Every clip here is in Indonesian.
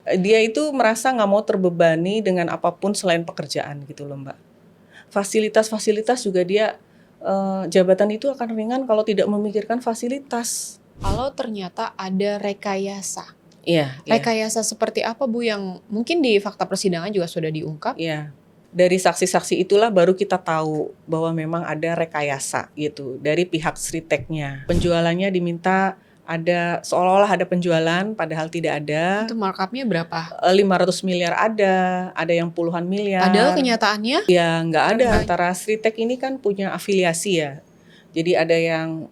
Dia itu merasa nggak mau terbebani dengan apapun selain pekerjaan gitu loh Mbak. Fasilitas-fasilitas juga dia, jabatan itu akan ringan kalau tidak memikirkan fasilitas. Kalau ternyata ada rekayasa. Iya. Rekayasa seperti apa Bu yang mungkin di fakta persidangan juga sudah diungkap? Iya. Dari saksi-saksi itulah baru kita tahu bahwa memang ada rekayasa gitu dari pihak Sritek-nya. Penjualannya diminta ada seolah-olah ada penjualan padahal tidak ada. Itu markupnya berapa? 500 miliar ada yang puluhan miliar. Padahal kenyataannya ya nggak ada. Antara Sritek ini kan punya afiliasi ya. Jadi ada yang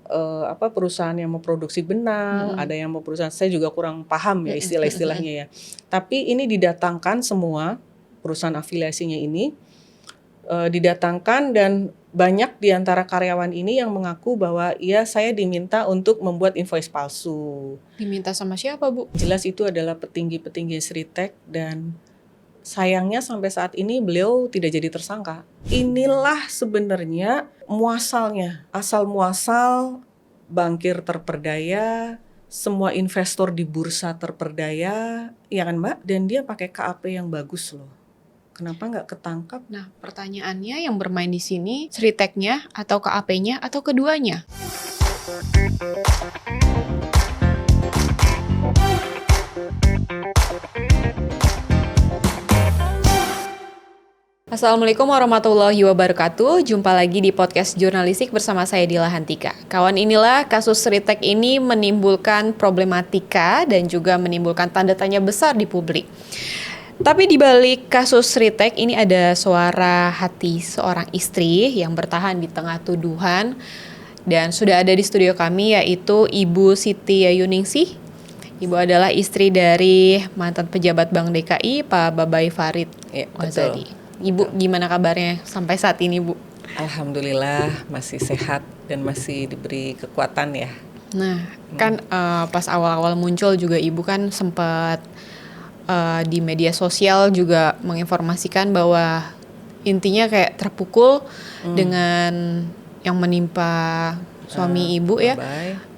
perusahaan yang memproduksi benang, ada yang mau perusahaan, saya juga kurang paham ya istilah-istilahnya ya. Tapi ini didatangkan semua perusahaan afiliasinya ini didatangkan dan banyak di antara karyawan ini yang mengaku bahwa ya saya diminta untuk membuat invoice palsu. Diminta sama siapa Bu? Jelas itu adalah petinggi-petinggi Sritek dan sayangnya sampai saat ini beliau tidak jadi tersangka. Inilah sebenarnya muasalnya, asal muasal bankir terperdaya, semua investor di bursa terperdaya, ya kan Mbak? Dan dia pakai KAP yang bagus loh. Kenapa nggak ketangkap? Nah, pertanyaannya yang bermain di sini Sritek-nya atau KAP-nya atau keduanya? Assalamualaikum warahmatullahi wabarakatuh. Jumpa lagi di podcast jurnalistik bersama saya Dila Hantika. Kawan, inilah kasus Sritek ini menimbulkan problematika dan juga menimbulkan tanda tanya besar di publik. Tapi di balik kasus Sritek ini ada suara hati seorang istri yang bertahan di tengah tuduhan. Dan sudah ada di studio kami yaitu Ibu Siti Yuningsih. Ibu adalah istri dari mantan pejabat Bank DKI Pak Babai Farid Wazadi. Ibu gimana kabarnya sampai saat ini Bu? Alhamdulillah masih sehat dan masih diberi kekuatan ya. Nah kan pas awal-awal muncul juga Ibu kan sempat di media sosial juga menginformasikan bahwa intinya kayak terpukul dengan yang menimpa suami Ibu ya.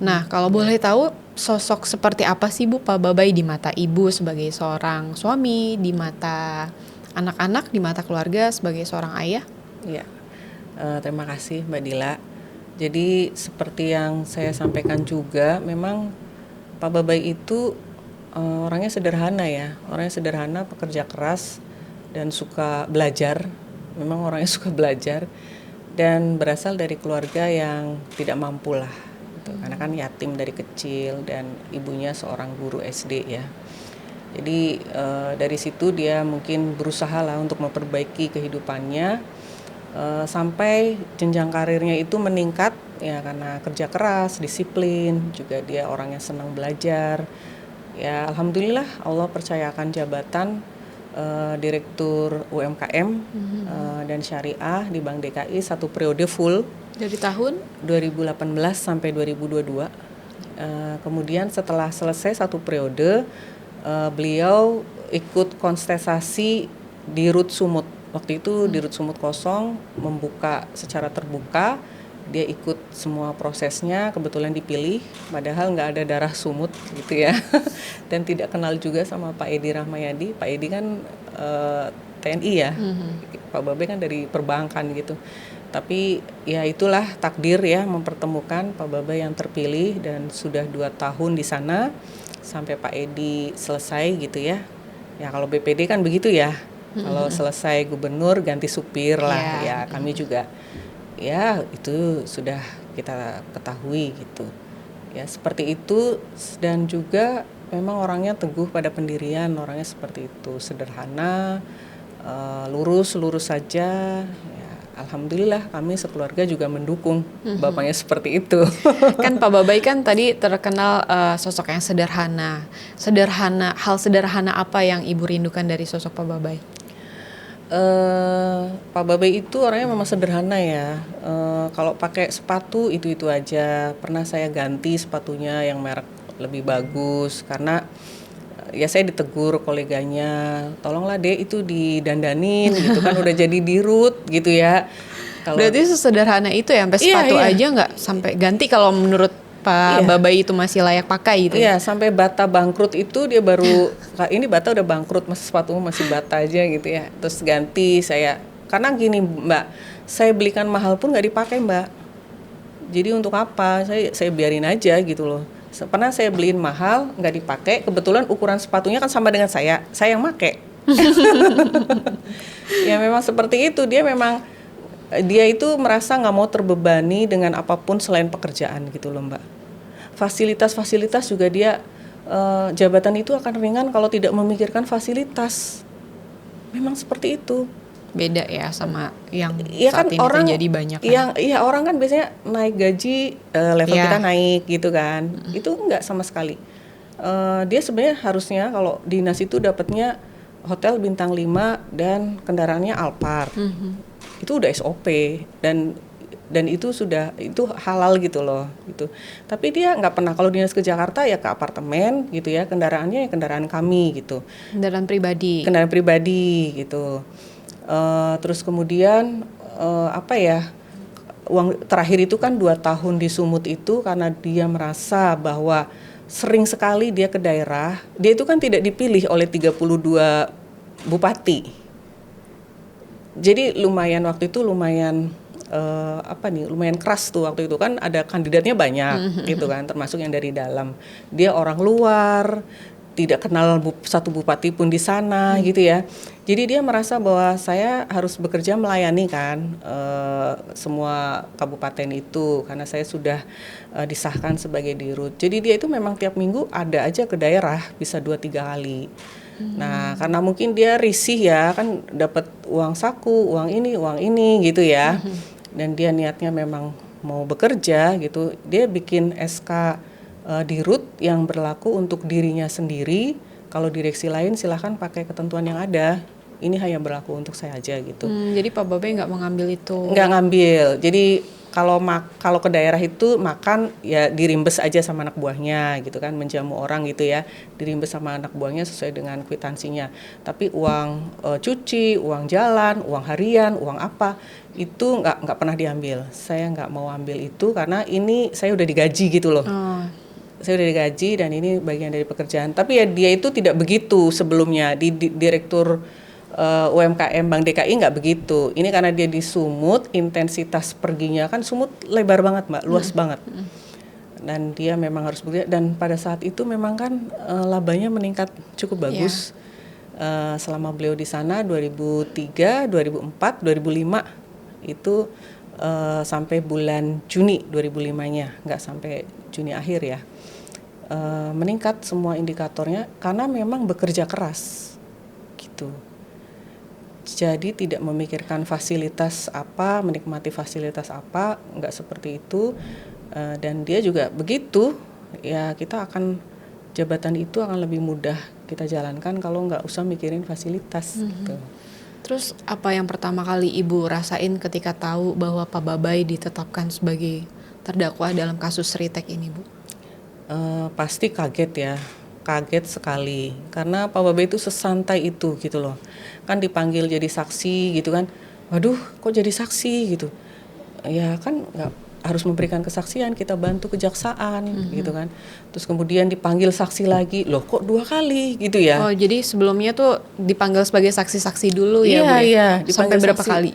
Nah kalau boleh tahu sosok seperti apa sih Bu Pak Babai di mata Ibu sebagai seorang suami, di mata anak-anak, di mata keluarga sebagai seorang ayah? Iya, terima kasih Mbak Dila. Jadi seperti yang saya sampaikan juga, memang Pak Babai itu orangnya sederhana ya, orangnya sederhana, pekerja keras dan suka belajar. Memang orangnya suka belajar dan berasal dari keluarga yang tidak mampu lah, gitu. Karena kan yatim dari kecil dan ibunya seorang guru SD ya. Jadi dari situ dia mungkin berusaha lah untuk memperbaiki kehidupannya sampai jenjang karirnya itu meningkat ya karena kerja keras, disiplin, juga dia orangnya senang belajar. Ya alhamdulillah Allah percayakan jabatan Direktur UMKM dan Syariah di Bank DKI 1 periode full. Dari tahun? 2018 sampai 2022. Kemudian setelah selesai 1 periode, beliau ikut kontestasi di RUT Sumut. Waktu itu di RUT Sumut kosong, membuka secara terbuka. Dia ikut semua prosesnya, kebetulan dipilih, padahal nggak ada darah Sumut gitu ya. Dan tidak kenal juga sama Pak Edi Rahmayadi. Pak Edi kan TNI ya, Pak Babai kan dari perbankan gitu. Tapi ya itulah takdir ya mempertemukan Pak Babai yang terpilih dan sudah 2 tahun di sana sampai Pak Edi selesai gitu ya. Ya kalau BPD kan begitu ya. Kalau selesai gubernur ganti supir lah ya. Kami juga ya itu sudah kita ketahui gitu. Ya seperti itu dan juga memang orangnya teguh pada pendirian, orangnya seperti itu, sederhana, lurus saja. Ya, alhamdulillah kami sekeluarga juga mendukung bapaknya seperti itu. Kan Pak Babai kan tadi terkenal sosok yang sederhana. Hal sederhana apa yang Ibu rindukan dari sosok Pak Babai? Pak Babai itu orangnya memang sederhana ya. Kalau pakai sepatu itu aja. Pernah saya ganti sepatunya yang merek lebih bagus karena ya saya ditegur koleganya, tolonglah Dek itu didandanin gitu kan udah jadi dirut gitu ya. Berarti sesederhana itu ya, sampai sepatu aja nggak sampai ganti kalau menurut Pak Pak Babai itu masih layak pakai gitu. Iya, sampai Bata bangkrut itu dia baru ini Bata udah bangkrut, masa sepatumu masih Bata aja gitu ya. Terus ganti saya, karena gini Mbak, saya belikan mahal pun nggak dipakai Mbak. Jadi untuk apa? Saya biarin aja gitu loh. Pernah saya beliin mahal nggak dipakai, kebetulan ukuran sepatunya kan sama dengan saya yang make. Ya memang seperti itu, dia itu merasa nggak mau terbebani dengan apapun selain pekerjaan gitu loh Mbak. Fasilitas juga dia jabatan itu akan ringan kalau tidak memikirkan fasilitas. Memang seperti itu. Beda ya sama yang ya saat kan ini orang, terjadi banyak kan. Iya orang kan biasanya naik gaji, level kita naik gitu kan. Itu enggak sama sekali. Dia sebenarnya harusnya kalau dinas itu dapatnya hotel bintang 5 dan kendaraannya Alphard. Itu udah SOP dan itu halal gitu loh gitu. Tapi dia nggak pernah, kalau dinas ke Jakarta ya ke apartemen gitu ya, kendaraannya ya kendaraan kami gitu. Kendaraan pribadi gitu. Terus kemudian uang terakhir itu kan 2 tahun di Sumut itu karena dia merasa bahwa sering sekali dia ke daerah. Dia itu kan tidak dipilih oleh 32 bupati. Jadi lumayan keras tuh waktu itu kan, ada kandidatnya banyak gitu kan, termasuk yang dari dalam. Dia orang luar, tidak kenal satu bupati pun di sana gitu ya. Jadi dia merasa bahwa saya harus bekerja melayani kan semua kabupaten itu karena saya sudah disahkan sebagai dirut. Jadi dia itu memang tiap minggu ada aja ke daerah, bisa 2-3 kali. Nah karena mungkin dia risih ya kan, dapat uang saku, uang ini gitu ya. Dan dia niatnya memang mau bekerja gitu, dia bikin SK dirut yang berlaku untuk dirinya sendiri. Kalau direksi lain silahkan pakai ketentuan yang ada. Ini hanya berlaku untuk saya aja gitu. Jadi Pak Babai nggak mengambil itu? Nggak ngambil. Jadi kalau ke daerah itu makan ya dirimbes aja sama anak buahnya gitu kan, menjamu orang gitu ya, dirimbes sama anak buahnya sesuai dengan kwitansinya. Tapi uang cuci, uang jalan, uang harian, uang apa itu nggak pernah diambil. Saya nggak mau ambil itu karena ini saya udah digaji gitu loh. Saya udah digaji dan ini bagian dari pekerjaan. Tapi ya dia itu tidak begitu sebelumnya di direktur UMKM Bank DKI nggak begitu. Ini karena dia di Sumut, intensitas perginya kan Sumut lebar banget Mbak, luas banget. Dan dia memang harus bekerja, dan pada saat itu memang kan labanya meningkat cukup bagus. Selama beliau di sana 2003, 2004, 2005 itu sampai bulan Juni 2005-nya, nggak sampai Juni akhir ya. Meningkat semua indikatornya karena memang bekerja keras gitu. Jadi tidak memikirkan fasilitas apa, menikmati fasilitas apa, nggak seperti itu. Dan dia juga begitu, ya jabatan itu akan lebih mudah kita jalankan kalau nggak usah mikirin fasilitas gitu. Terus apa yang pertama kali Ibu rasain ketika tahu bahwa Pak Babai ditetapkan sebagai terdakwa dalam kasus Ritek ini, Bu? Pasti kaget ya. Kaget sekali karena Pak Babai itu sesantai itu gitu loh. Kan dipanggil jadi saksi gitu kan, waduh kok jadi saksi gitu ya kan, nggak harus memberikan kesaksian, kita bantu kejaksaan gitu kan. Terus kemudian dipanggil saksi lagi, loh kok 2 kali gitu ya. Oh jadi sebelumnya tuh dipanggil sebagai saksi-saksi dulu ya Bu? Iya, sampai berapa saksi. Kali?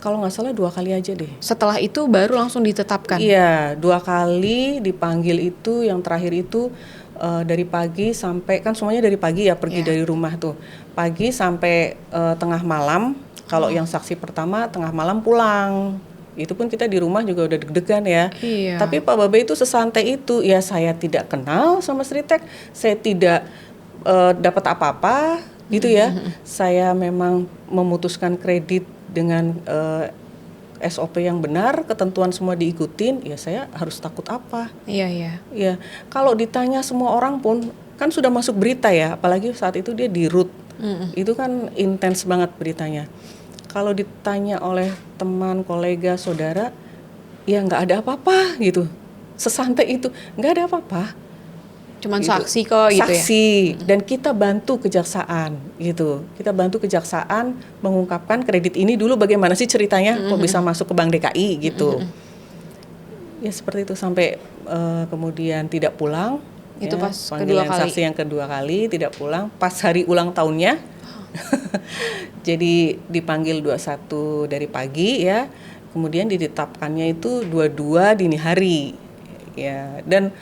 Kalau nggak salah 2 kali aja deh. Setelah itu baru langsung ditetapkan? Iya, 2 kali dipanggil itu, yang terakhir itu dari pagi sampai, kan semuanya dari pagi ya, pergi dari rumah tuh. Pagi sampai tengah malam, kalau yang saksi pertama tengah malam pulang. Itu pun kita di rumah juga udah deg-degan ya. Iya. Tapi Pak Babai itu sesantai itu, ya saya tidak kenal sama Ritek, saya tidak dapat apa-apa gitu ya. Saya memang memutuskan kredit dengan SOP yang benar, ketentuan semua diikutin, ya saya harus takut apa? Iya. Ya, kalau ditanya semua orang pun kan sudah masuk berita ya, apalagi saat itu dia di RUT. Itu kan intens banget beritanya. Kalau ditanya oleh teman, kolega, saudara, ya nggak ada apa-apa gitu. Sesantai itu, nggak ada apa-apa. Cuman gitu. Saksi kok gitu ya? Saksi, dan kita bantu kejaksaan gitu. Kita bantu kejaksaan mengungkapkan kredit ini dulu bagaimana sih ceritanya, kok bisa masuk ke Bank DKI gitu. Ya seperti itu sampai kemudian tidak pulang. Itu ya, pas panggilan kedua kali. saksi yang kedua kali tidak pulang pas hari ulang tahunnya. Jadi dipanggil 21 dari pagi ya. Kemudian ditetapkannya itu 22 dini hari. Ya, dan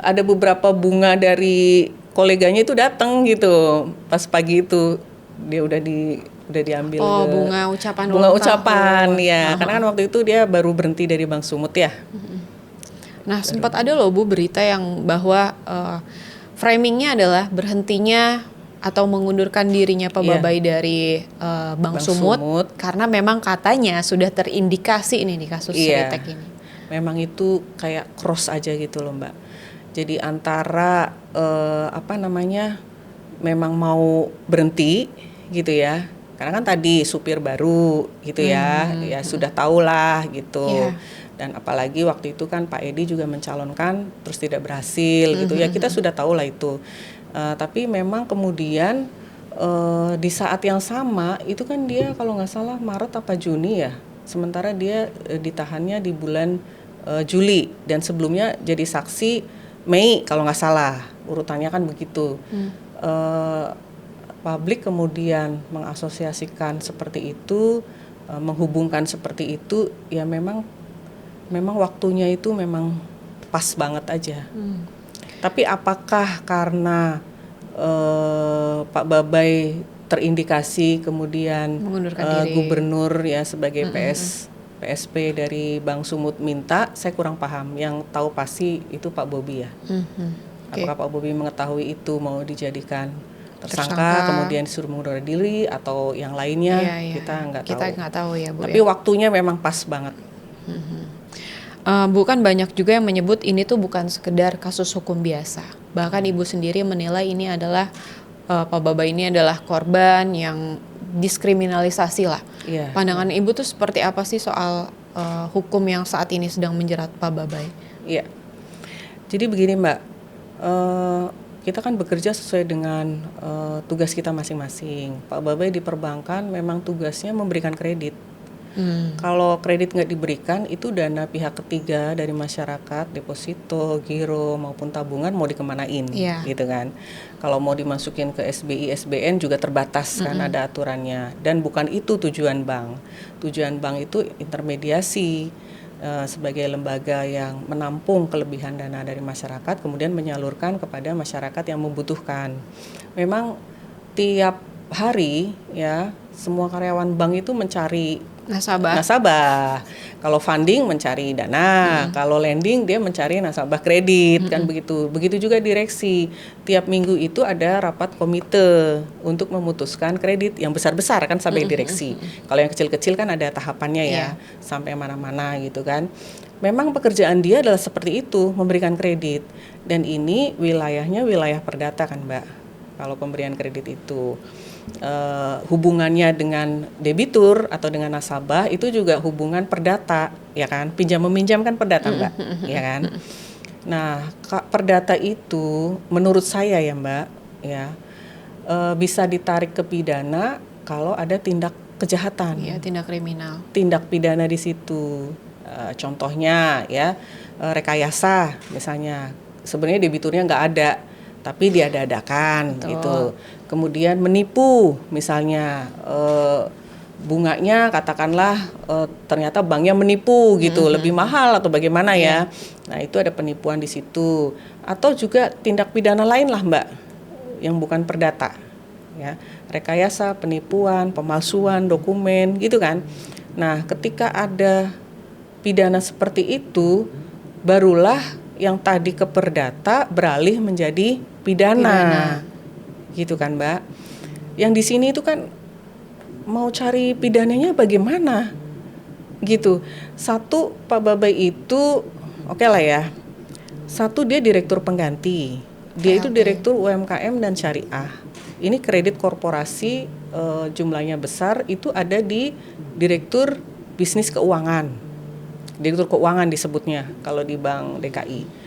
ada beberapa bunga dari koleganya itu datang gitu. Pas pagi itu dia udah diambil Oh, bunga ucapan bunga ulang ucapan tahun. ya. Karena kan waktu itu dia baru berhenti dari Bank Sumut ya. Nah, sempat ada loh Bu berita yang bahwa framingnya adalah berhentinya atau mengundurkan dirinya Pak Iya. Babay dari Bank Sumut karena memang katanya sudah terindikasi ini di kasus Iya. Sritek ini. Memang itu kayak cross aja gitu loh Mbak. Jadi antara memang mau berhenti gitu ya. Karena kan tadi supir baru gitu ya, ya sudah tahulah gitu. Iya. Dan apalagi waktu itu kan Pak Edi juga mencalonkan terus tidak berhasil gitu ya, kita sudah tahu lah itu. Tapi memang kemudian di saat yang sama itu kan dia kalau nggak salah Maret apa Juni ya, sementara dia ditahannya di bulan Juli dan sebelumnya jadi saksi Mei kalau nggak salah, urutannya kan begitu. Publik kemudian mengasosiasikan seperti itu, menghubungkan seperti itu, ya memang waktunya itu memang pas banget aja. Tapi apakah karena Pak Babay terindikasi kemudian Mengundurkan diri. gubernur ya sebagai PSP dari Bank Sumut minta, saya kurang paham. Yang tahu pasti itu Pak Bobi ya. Apakah Pak Bobi mengetahui itu mau dijadikan tersangka kemudian disuruh mengundurkan diri atau yang lainnya, kita nggak tahu. Kita nggak tahu ya Bu. Tapi waktunya memang pas banget. Bukan banyak juga yang menyebut ini tuh bukan sekedar kasus hukum biasa. Bahkan Ibu sendiri menilai ini adalah Pak Babay ini adalah korban yang diskriminalisasi lah. Iya. Pandangan Ibu tuh seperti apa sih soal hukum yang saat ini sedang menjerat Pak Babay? Iya. Jadi begini Mbak, kita kan bekerja sesuai dengan tugas kita masing-masing. Pak Babay di perbankan memang tugasnya memberikan kredit. Kalau kredit nggak diberikan, itu dana pihak ketiga dari masyarakat, deposito, giro maupun tabungan mau dikemanain, gitu kan? Kalau mau dimasukin ke SBI, SBN juga terbatas kan ada aturannya. Dan bukan itu tujuan bank. Tujuan bank itu intermediasi sebagai lembaga yang menampung kelebihan dana dari masyarakat, kemudian menyalurkan kepada masyarakat yang membutuhkan. Memang tiap hari ya semua karyawan bank itu mencari nasabah. Kalau funding mencari dana, kalau lending dia mencari nasabah kredit kan begitu. Begitu juga direksi. Tiap minggu itu ada rapat komite untuk memutuskan kredit yang besar-besar kan sampai direksi. Kalau yang kecil-kecil kan ada tahapannya ya, sampai mana-mana gitu kan. Memang pekerjaan dia adalah seperti itu, memberikan kredit. Dan ini wilayahnya wilayah perdata kan Mbak. Kalau pemberian kredit itu hubungannya dengan debitur atau dengan nasabah itu juga hubungan perdata ya kan, pinjam meminjam kan perdata Mbak ya kan. Nah perdata itu menurut saya ya Mbak ya bisa ditarik ke pidana kalau ada tindak kejahatan, tindak kriminal, tindak pidana di situ. Contohnya ya rekayasa misalnya, sebenarnya debiturnya nggak ada tapi diada-adakan gitu. Kemudian menipu misalnya bunganya katakanlah ternyata banknya menipu gitu, lebih mahal atau bagaimana ya. Nah, itu ada penipuan di situ. Atau juga tindak pidana lain lah Mbak yang bukan perdata. Ya, rekayasa, penipuan, pemalsuan dokumen gitu kan. Nah, ketika ada pidana seperti itu barulah yang tadi ke perdata beralih menjadi pidana. Gitu kan Mbak. Yang di sini itu kan mau cari pidananya bagaimana gitu. Satu, Pak Babay itu oke lah ya. Satu, dia direktur pengganti. Dia itu direktur UMKM dan syariah. Ini kredit korporasi jumlahnya besar, itu ada di direktur bisnis keuangan. Direktur keuangan disebutnya kalau di Bank DKI.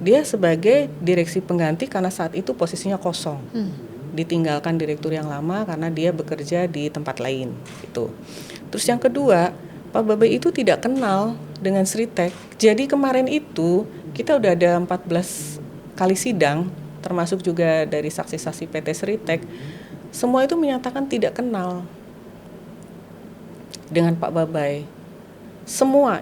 Dia sebagai direksi pengganti karena saat itu posisinya kosong. Ditinggalkan direktur yang lama karena dia bekerja di tempat lain gitu. Terus yang kedua, Pak Babay itu tidak kenal dengan Sritek. Jadi kemarin itu kita udah ada 14 kali sidang, termasuk juga dari saksi-saksi PT Sritek. Semua itu menyatakan tidak kenal dengan Pak Babay. Semua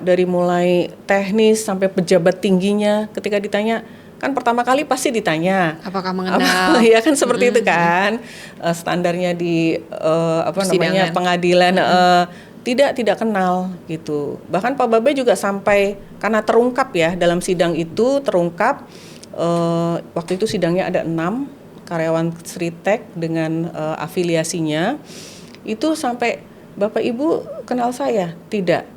dari mulai teknis sampai pejabat tingginya, ketika ditanya, kan pertama kali pasti ditanya apakah mengenal. Ya kan seperti itu kan. Standarnya di pengadilan tidak kenal gitu. Bahkan Pak Babay juga sampai, karena terungkap ya dalam sidang itu terungkap, waktu itu sidangnya ada 6 karyawan Sritek dengan afiliasinya, itu sampai, Bapak Ibu kenal saya? Tidak.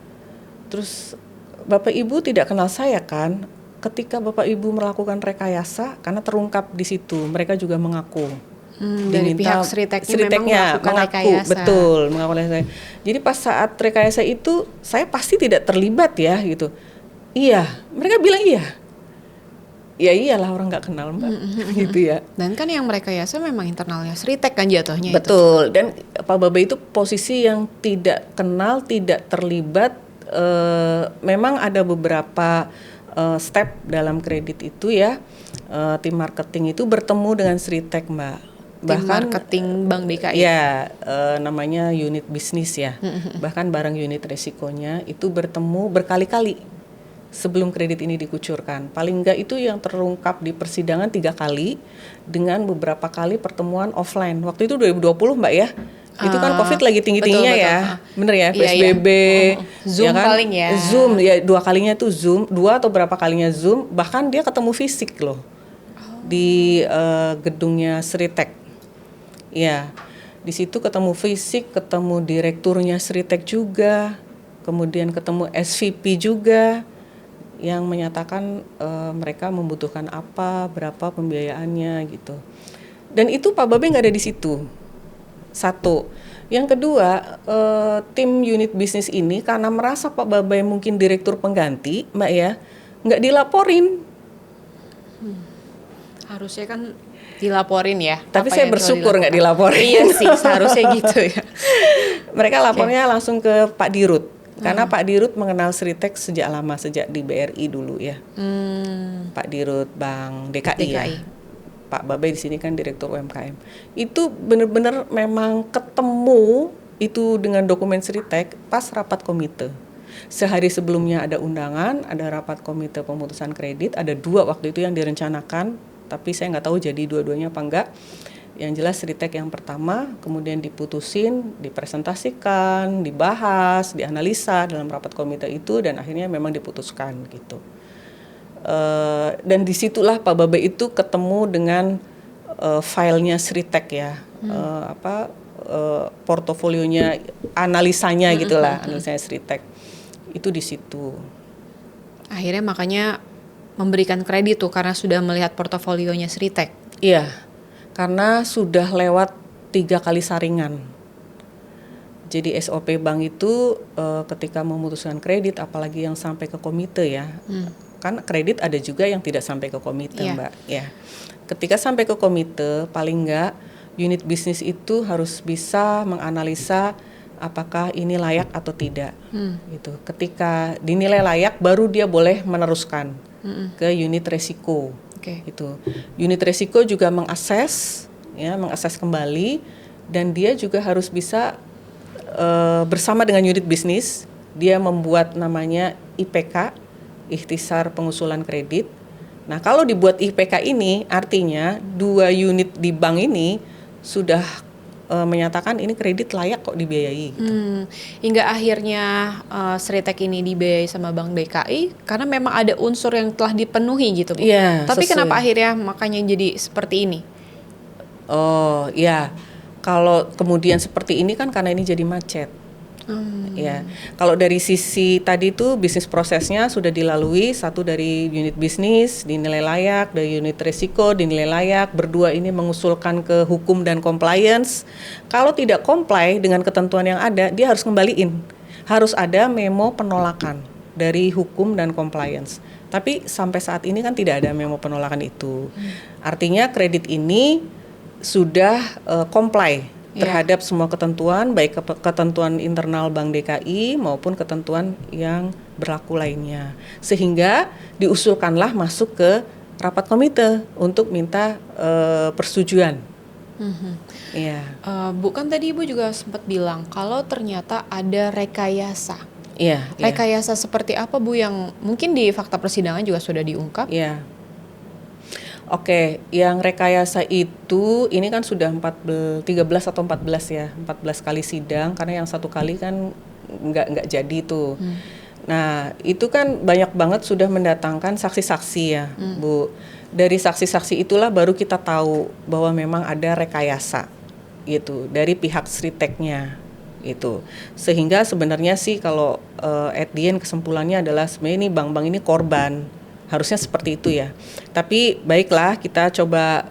Terus Bapak Ibu tidak kenal saya kan? Ketika Bapak Ibu melakukan rekayasa, karena terungkap di situ, mereka juga mengaku. Dari pihak Sriteknya memang melakukan rekayasa. Betul, mengaku rekayasa. Jadi pas saat rekayasa itu, saya pasti tidak terlibat ya gitu. Iya, mereka bilang iya. Ya iyalah, orang nggak kenal Mbak, gitu ya. Dan kan yang merekayasa memang internalnya Sritek kan jatuhnya. Betul, dan Pak Babay itu posisi yang tidak kenal, tidak terlibat. Memang ada beberapa step dalam kredit itu ya. Tim marketing itu bertemu dengan Sritek, Mbak. Bahkan marketing Bank DKI. Ya, namanya unit bisnis ya. Bahkan bareng unit resikonya itu bertemu berkali-kali sebelum kredit ini dikucurkan. Paling enggak itu yang terungkap di persidangan 3 kali dengan beberapa kali pertemuan offline. Waktu itu 2020 Mbak ya. Itu kan COVID lagi tinggi-tingginya ya. Bener ya, PSBB. Zoom ya kan? Paling ya. Zoom ya, 2 kalinya tuh Zoom, 2 atau berapa kalinya Zoom, bahkan dia ketemu fisik loh. Di gedungnya Sritek. Ya. Di situ ketemu fisik, ketemu direkturnya Sritek juga. Kemudian ketemu SVP juga, yang menyatakan mereka membutuhkan apa, berapa pembiayaannya gitu. Dan itu Pak Babay nggak ada di situ. Satu. Yang kedua, tim unit bisnis ini karena merasa Pak Babay mungkin direktur pengganti, Mbak ya, nggak dilaporin. Harusnya kan dilaporin ya. Tapi saya bersyukur nggak dilaporin. Iya sih, seharusnya gitu ya. Mereka lapornya langsung ke Pak Dirut. Karena Pak Dirut mengenal Sritek sejak lama, sejak di BRI dulu ya. Pak Dirut Bank DKI. Ya. Pak Babay di sini kan direktur UMKM. Itu benar-benar memang ketemu itu dengan dokumen Sritek pas rapat komite. Sehari sebelumnya ada undangan, ada rapat komite pemutusan kredit, ada 2 waktu itu yang direncanakan, tapi saya nggak tahu jadi dua-duanya apa enggak. Yang jelas Sritek yang pertama, kemudian diputusin, dipresentasikan, dibahas, dianalisa dalam rapat komite itu, dan akhirnya memang diputuskan gitu. Dan disitulah Pak Babay itu ketemu dengan filenya Sritek ya, portofolionya, analisanya gitulah, analisanya Sritek itu di situ. Akhirnya makanya memberikan kredit tuh karena sudah melihat portofolionya Sritek. Iya. Karena sudah lewat 3 kali saringan. Jadi SOP bank itu ketika memutuskan kredit, apalagi yang sampai ke komite ya, kan kredit ada juga yang tidak sampai ke komite Mbak. Ya, ketika sampai ke komite, paling enggak unit bisnis itu harus bisa menganalisa apakah ini layak atau tidak. Gitu. Ketika dinilai layak, baru dia boleh meneruskan ke unit resiko. Itu unit resiko juga mengakses kembali, dan dia juga harus bisa bersama dengan unit bisnis, dia membuat namanya IPK, ikhtisar pengusulan kredit. Nah, kalau dibuat IPK ini artinya 2 unit di bank ini sudah menyatakan ini kredit layak kok dibiayai gitu. Hingga akhirnya Sritek ini dibiayai sama Bank DKI karena memang ada unsur yang telah dipenuhi gitu Bu. Ya, tapi sesuai. Kenapa akhirnya makanya jadi seperti ini? Oh ya, kalau kemudian seperti ini kan karena ini jadi macet. Ya, kalau dari sisi tadi itu bisnis prosesnya sudah dilalui, satu dari unit bisnis dinilai layak, dari unit risiko dinilai layak, berdua ini mengusulkan ke hukum dan compliance. Kalau tidak comply dengan ketentuan yang ada, dia harus kembaliin. Harus ada memo penolakan dari hukum dan compliance. Tapi sampai saat ini kan tidak ada memo penolakan itu. Artinya kredit ini sudah comply terhadap semua ketentuan, baik ketentuan internal Bank DKI maupun ketentuan yang berlaku lainnya. Sehingga diusulkanlah masuk ke rapat komite untuk minta persetujuan. Iya. Bu, kan tadi Ibu juga sempat bilang kalau ternyata ada rekayasa. Iya. Rekayasa seperti apa Bu yang mungkin di fakta persidangan juga sudah diungkap? Iya. Oke, yang rekayasa itu ini kan sudah 13 atau 14 ya, 14 kali sidang karena yang satu kali kan nggak jadi tuh. Nah, itu kan banyak banget sudah mendatangkan saksi-saksi ya, Bu. Dari saksi-saksi itulah baru kita tahu bahwa memang ada rekayasa gitu dari pihak Sritek-nya itu. Sehingga sebenarnya sih kalau at the end kesimpulannya adalah sebenarnya ini bank-bank ini korban. Harusnya seperti itu ya. Tapi baiklah kita coba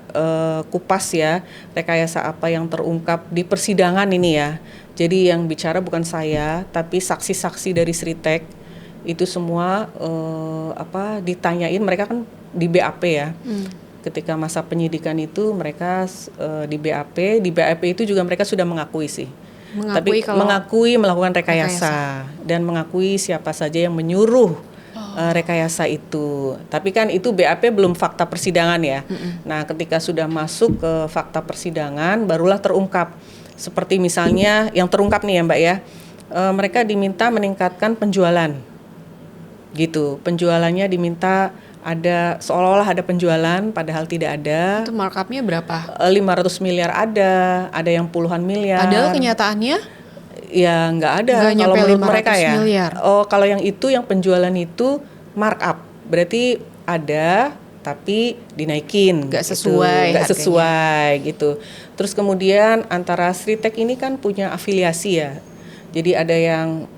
kupas ya rekayasa apa yang terungkap di persidangan ini ya. Jadi yang bicara bukan saya, tapi saksi-saksi dari Sritek itu semua ditanyain, mereka kan di BAP ya. Ketika masa penyidikan itu mereka di BAP itu juga mereka sudah mengakui sih. Mengakui melakukan rekayasa dan mengakui siapa saja yang menyuruh rekayasa itu. Tapi kan itu BAP belum fakta persidangan ya. Nah, ketika sudah masuk ke fakta persidangan barulah terungkap. Seperti misalnya yang terungkap nih ya Mbak ya. Mereka diminta meningkatkan penjualan. Gitu. Penjualannya diminta ada seolah-olah ada penjualan padahal tidak ada. Itu markupnya berapa? 500 miliar ada yang puluhan miliar. Padahal kenyataannya ya nggak ada kalau menurut mereka ya. Miliar. Oh, kalau yang itu yang penjualan itu markup. Berarti ada tapi dinaikin. Nggak sesuai. Nggak sesuai gitu. Terus kemudian antara Sritek ini kan punya afiliasi ya. Jadi ada yang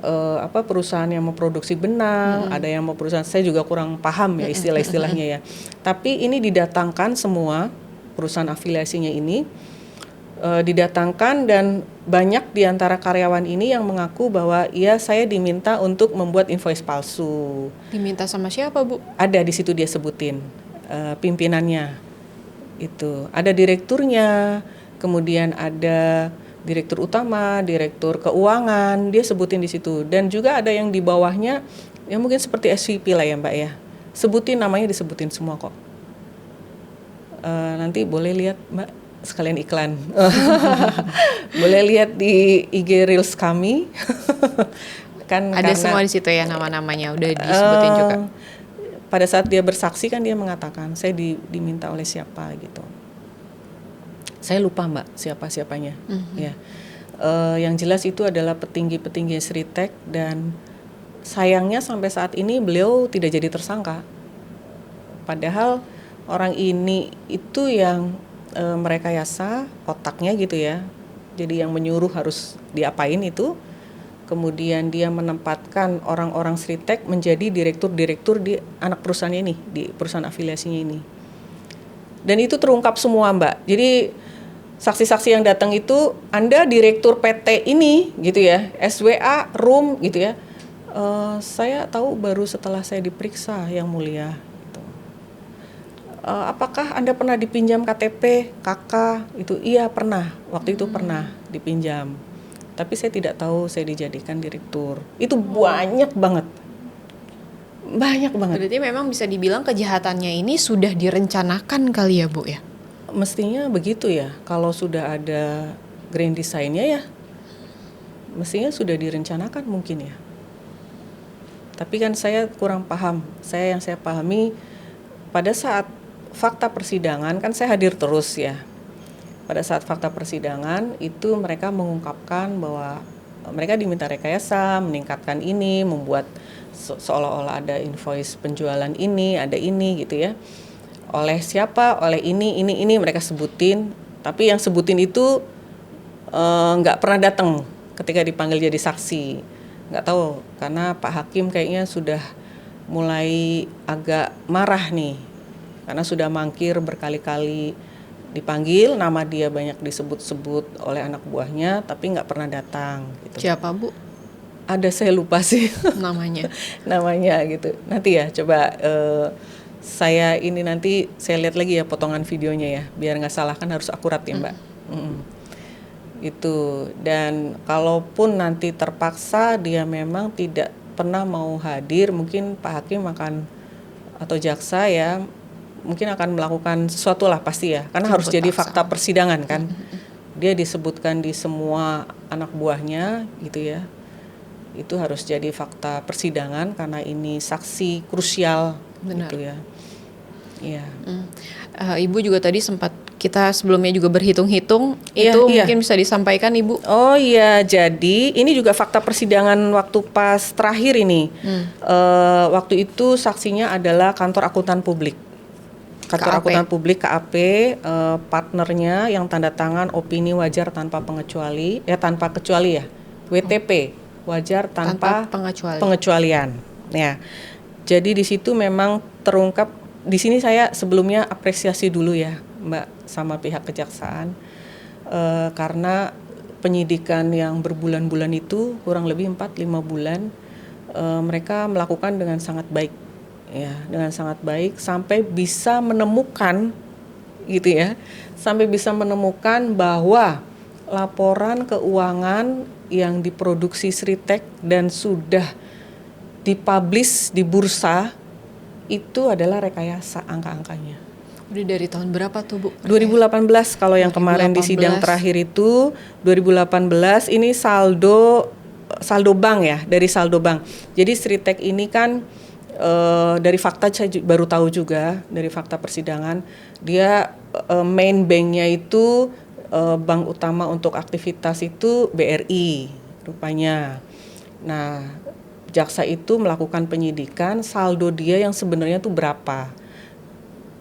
perusahaan yang memproduksi benang, ada yang mau perusahaan, saya juga kurang paham ya istilah-istilahnya ya. Tapi ini didatangkan semua perusahaan afiliasinya ini didatangkan dan banyak di antara karyawan ini yang mengaku bahwa iya saya diminta untuk membuat invoice palsu. Diminta sama siapa Bu? Ada di situ dia sebutin pimpinannya itu, ada direkturnya, kemudian ada direktur utama, direktur keuangan, dia sebutin di situ. Dan juga ada yang di bawahnya, yang mungkin seperti SVP lah ya Mbak ya. Sebutin namanya, disebutin semua kok. Nanti boleh lihat Mbak, sekalian iklan. Boleh lihat di IG Reels kami. Kan ada semua di situ ya nama-namanya, udah disebutin juga. Pada saat dia bersaksi kan dia mengatakan, saya diminta oleh siapa gitu. Saya lupa Mbak siapa-siapanya. Ya. Yang jelas itu adalah petinggi-petinggi Sritek dan sayangnya sampai saat ini beliau tidak jadi tersangka. Padahal orang ini itu yang merekayasa otaknya gitu ya. Jadi yang menyuruh harus diapain itu. Kemudian dia menempatkan orang-orang Sritek menjadi direktur-direktur di anak perusahaan ini, di perusahaan afiliasinya ini. Dan itu terungkap semua Mbak. Jadi saksi-saksi yang datang itu, Anda direktur PT ini gitu ya, SWA, room gitu ya. Saya tahu baru setelah saya diperiksa yang mulia. Gitu. Apakah Anda pernah dipinjam KTP, KK? Itu iya pernah, waktu itu pernah dipinjam. Tapi saya tidak tahu saya dijadikan direktur. Itu banyak banget. Banyak banget. Berarti memang bisa dibilang kejahatannya ini sudah direncanakan kali ya Bu ya? Mestinya begitu ya, kalau sudah ada grand design-nya ya, mestinya sudah direncanakan mungkin ya. Tapi kan saya kurang paham, yang saya pahami pada saat fakta persidangan, kan saya hadir terus ya. Pada saat fakta persidangan itu mereka mengungkapkan bahwa mereka diminta rekayasa, meningkatkan ini, membuat seolah-olah ada invoice penjualan ini, ada ini gitu ya. Oleh siapa, oleh ini mereka sebutin, tapi yang sebutin itu nggak pernah datang ketika dipanggil jadi saksi, nggak tahu karena Pak Hakim kayaknya sudah mulai agak marah nih, karena sudah mangkir berkali-kali dipanggil, nama dia banyak disebut-sebut oleh anak buahnya, tapi nggak pernah datang. Gitu. Siapa Bu? Ada saya lupa sih namanya. Namanya gitu. Nanti ya coba. Saya ini nanti saya lihat lagi ya potongan videonya ya, biar nggak salah kan harus akurat ya Mbak. Itu, dan kalaupun nanti terpaksa dia memang tidak pernah mau hadir, mungkin Pak Hakim akan atau jaksa ya mungkin akan melakukan sesuatu lah pasti ya, karena harus jadi fakta persidangan kan. Dia disebutkan di semua anak buahnya gitu ya. Itu harus jadi fakta persidangan karena ini saksi krusial. Benar. Gitu ya. Iya. Ibu juga tadi sempat kita sebelumnya juga berhitung-hitung, Iya, itu iya. mungkin bisa disampaikan Ibu. Oh iya, jadi ini juga fakta persidangan waktu pas terakhir ini. Waktu itu saksinya adalah kantor akuntan publik. Kantor KAP. akuntan publik KAP, partnernya yang tanda tangan opini wajar tanpa pengecuali, tanpa kecuali ya, WTP, wajar tanpa pengecualian. Ya, jadi di situ memang terungkap. Di sini saya sebelumnya apresiasi dulu ya, Mbak, sama pihak kejaksaan, karena penyidikan yang berbulan-bulan itu kurang lebih 4-5 bulan, mereka melakukan dengan sangat baik. Ya, dengan sangat baik sampai bisa menemukan gitu ya. Sampai bisa menemukan bahwa laporan keuangan yang diproduksi Sritek dan sudah dipublish di bursa itu adalah rekayasa angka-angkanya. Udah dari tahun berapa tuh Bu? 2018 kalau yang kemarin di sidang terakhir itu 2018 ini saldo bank ya, dari saldo bank. Jadi Sritek ini kan dari fakta saya baru tahu juga dari fakta persidangan dia main banknya itu bank utama untuk aktivitas itu BRI rupanya. Nah, jaksa itu melakukan penyidikan saldo dia yang sebenarnya itu berapa,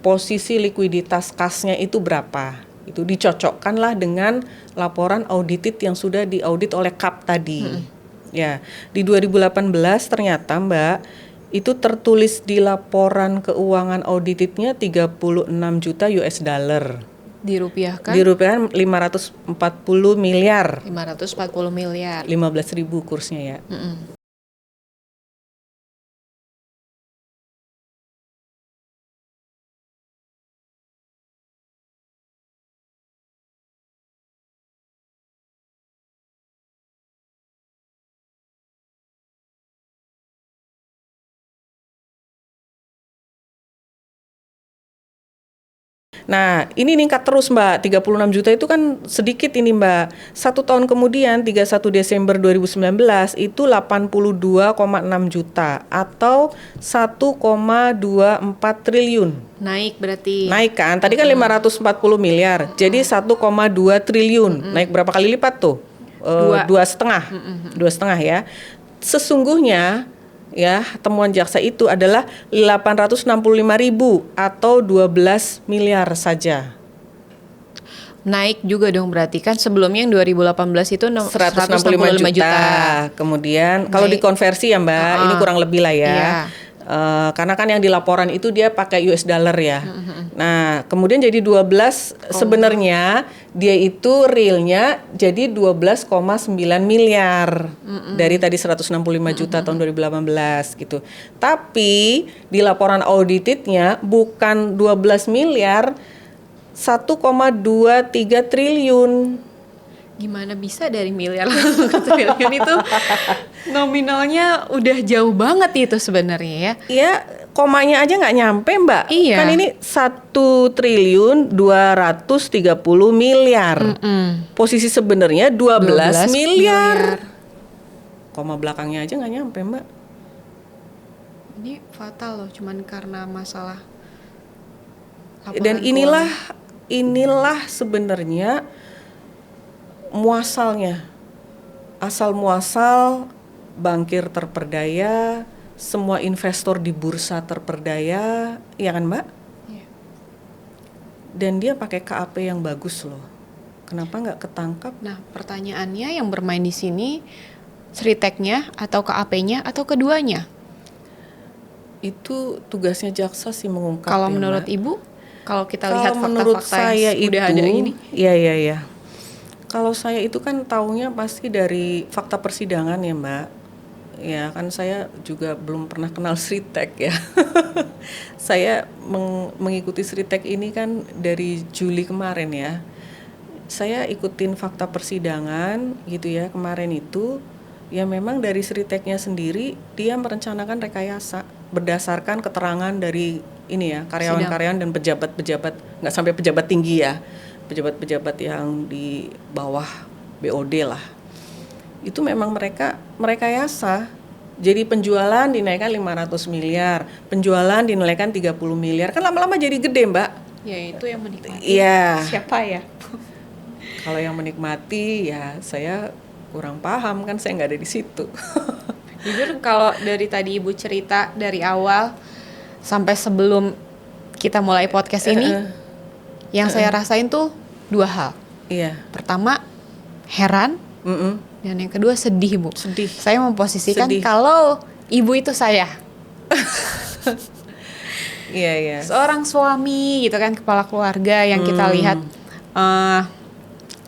posisi likuiditas kasnya itu berapa, itu dicocokkanlah dengan laporan audited yang sudah diaudit oleh KAP tadi. Ya, di 2018 ternyata Mbak itu tertulis di laporan keuangan auditednya 36 juta US dollar. Dirupiahkan? Dirupiahkan 540 miliar. 540 miliar. 15.000 kursnya ya. Nah, ini meningkat terus Mbak, 36 juta itu kan sedikit ini Mbak. 1 tahun kemudian, 31 Desember 2019, itu 82,6 juta atau 1,24 triliun. Naik berarti. Naik kan, tadi kan 540 miliar, jadi 1,2 triliun. Naik berapa kali lipat tuh? 2,5 ya. Sesungguhnya ya, temuan jaksa itu adalah 865.000 atau 12 miliar saja. Naik juga dong berarti kan sebelumnya yang 2018 itu 165 juta. Kemudian kalau dikonversi ya Mbak, ini kurang lebih lah ya. Iya. Karena kan yang di laporan itu dia pakai US dollar ya. Nah, kemudian jadi 12 sebenarnya dia itu realnya jadi 12,9 miliar dari tadi 165 juta tahun 2018 gitu. Tapi di laporan auditednya bukan 12 miliar, 1,23 triliun. Gimana bisa dari miliar langsung ke triliun itu nominalnya udah jauh banget itu sebenarnya ya. Iya, komanya aja nggak nyampe Mbak. Iya. Kan ini 1 triliun 230 miliar. Posisi sebenarnya 12 miliar. Koma belakangnya aja nggak nyampe Mbak. Ini fatal loh, cuman karena masalah Dan inilah sebenarnya muasalnya, asal muasal bankir terperdaya, semua investor di bursa terperdaya, ya kan Mbak? Iya. Dan dia pakai KAP yang bagus loh. Kenapa nggak ketangkap? Nah, pertanyaannya yang bermain di sini Sriteknya atau KAP-nya atau keduanya? Itu tugasnya jaksa sih mengungkap. Kalau ya, menurut Mbak. Ibu, kalau kita Kalau lihat menurut fakta-fakta saya yang itu, udah ada ini, iya. Kalau saya itu kan taunya pasti dari fakta persidangan ya Mbak. Ya kan saya juga belum pernah kenal Sritek ya. Saya mengikuti Sritek ini kan dari Juli kemarin ya. Saya ikutin fakta persidangan gitu ya kemarin itu. Ya memang dari Sriteknya sendiri dia merencanakan rekayasa berdasarkan keterangan dari ini ya karyawan-karyawan dan pejabat-pejabat, nggak sampai pejabat tinggi ya, pejabat-pejabat yang di bawah BOD lah. Itu memang mereka merekayasa. Jadi penjualan dinaikkan 500 miliar, penjualan dinaikkan 30 miliar, kan lama-lama jadi gede, Mbak. Ya itu yang menikmati. Iya. Siapa ya? Kalau yang menikmati ya saya kurang paham, kan saya nggak ada di situ. Jujur kalau dari tadi Ibu cerita dari awal sampai sebelum kita mulai podcast ini, yang saya rasain tuh dua hal. Iya. Pertama, heran. Dan yang kedua sedih, Bu. Sedih. Saya memposisikan Sedih. kalau ibu itu saya. Iya, iya. Seorang suami gitu kan, kepala keluarga yang kita lihat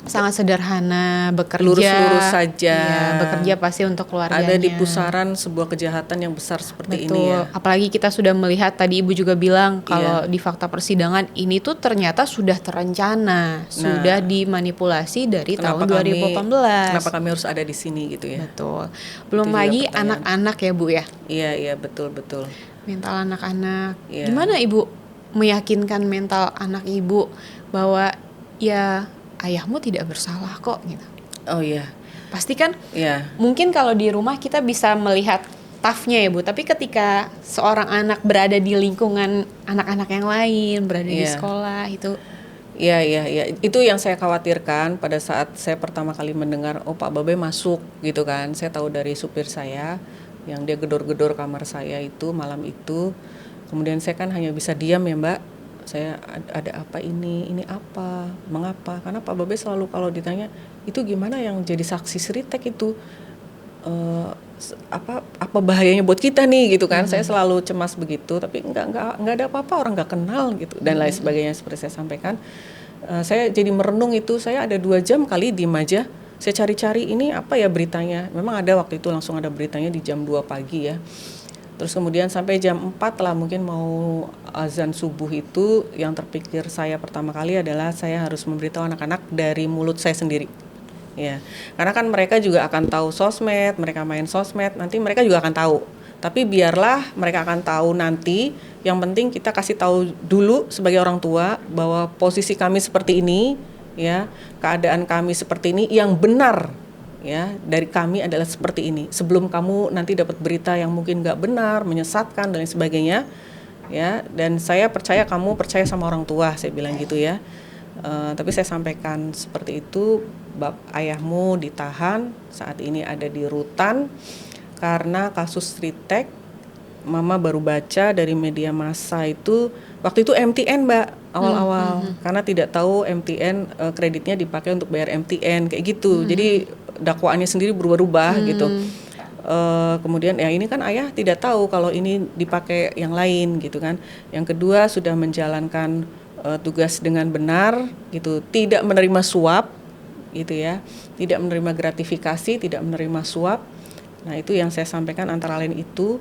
sangat sederhana, bekerja. Lurus-lurus saja. Iya, bekerja pasti untuk keluarganya. Ada di pusaran sebuah kejahatan yang besar seperti Betul. ini ya. Apalagi kita sudah melihat tadi Ibu juga bilang kalau di fakta persidangan ini tuh ternyata sudah terencana, sudah dimanipulasi dari tahun 2018. Kenapa kami harus ada di sini gitu ya? Betul. Belum Itu lagi juga pertanyaan. anak-anak ya Bu ya. Iya, iya, betul. Mental anak-anak. Iya. Gimana Ibu meyakinkan mental anak Ibu bahwa ya ayahmu tidak bersalah kok gitu. Oh iya. Pasti kan Iya. mungkin kalau di rumah kita bisa melihat tough-nya ya Bu, tapi ketika seorang anak berada di lingkungan anak-anak yang lain, berada di sekolah itu. Iya. Itu yang saya khawatirkan pada saat saya pertama kali mendengar, oh Pak Babe masuk gitu kan. Saya tahu dari supir saya yang dia gedor-gedor kamar saya itu malam itu. Kemudian saya kan hanya bisa diam ya Mbak. Saya ada apa ini apa, mengapa? Karena Pak Babe selalu kalau ditanya itu gimana yang jadi saksi Sritek itu apa bahayanya buat kita nih gitu kan. Saya selalu cemas begitu, tapi enggak ada apa-apa, orang enggak kenal gitu dan lain sebagainya seperti saya sampaikan. Saya jadi merenung itu, saya ada 2 jam kali diem aja. Saya cari-cari ini apa ya beritanya. Memang ada waktu itu langsung ada beritanya di jam 2 pagi ya. Terus kemudian sampai jam 4 lah mungkin mau azan subuh itu yang terpikir saya pertama kali adalah saya harus memberitahu anak-anak dari mulut saya sendiri. Ya, karena kan mereka juga akan tahu sosmed, mereka main sosmed, nanti mereka juga akan tahu. Tapi biarlah mereka akan tahu nanti, yang penting kita kasih tahu dulu sebagai orang tua bahwa posisi kami seperti ini, ya, keadaan kami seperti ini yang benar. Ya, dari kami adalah seperti ini. Sebelum kamu nanti dapat berita yang mungkin nggak benar, menyesatkan dan lain sebagainya, ya. Dan saya percaya kamu percaya sama orang tua, saya bilang gitu ya. Tapi saya sampaikan seperti itu, ayahmu ditahan saat ini ada di rutan karena kasus Sritek. Mama baru baca dari media massa itu waktu itu MTN Mbak awal-awal karena tidak tahu MTN kreditnya dipakai untuk bayar MTN kayak gitu. Jadi dakwaannya sendiri berubah-ubah gitu. Kemudian ya ini kan ayah tidak tahu kalau ini dipakai yang lain gitu kan. Yang kedua sudah menjalankan tugas dengan benar gitu, tidak menerima suap gitu ya, tidak menerima gratifikasi, tidak menerima suap. Nah itu yang saya sampaikan antara lain itu.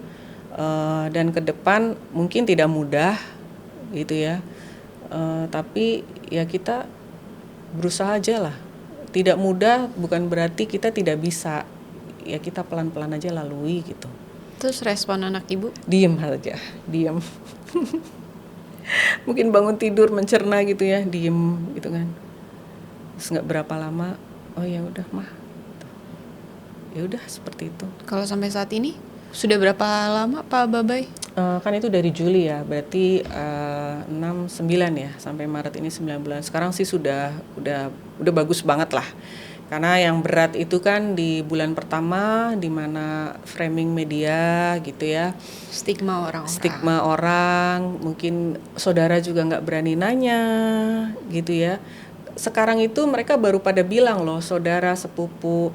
Dan ke depan mungkin tidak mudah gitu ya, tapi ya kita berusaha aja lah. Tidak mudah bukan berarti kita tidak bisa, ya kita pelan-pelan aja lalui gitu. Terus respon anak Ibu? Diem aja, diem. Mungkin bangun tidur mencerna gitu ya, diem gitu kan. Terus nggak berapa lama, oh ya udah mah, ya udah seperti itu. Kalau sampai saat ini sudah berapa lama Pak Babai? Kan itu dari Juli ya, berarti 6-9 ya, sampai Maret ini 9 bulan. Sekarang sih udah bagus banget lah. Karena yang berat itu kan di bulan pertama di mana framing media gitu ya. Stigma orang, mungkin saudara juga nggak berani nanya gitu ya. Sekarang itu mereka baru pada bilang loh, saudara, sepupu,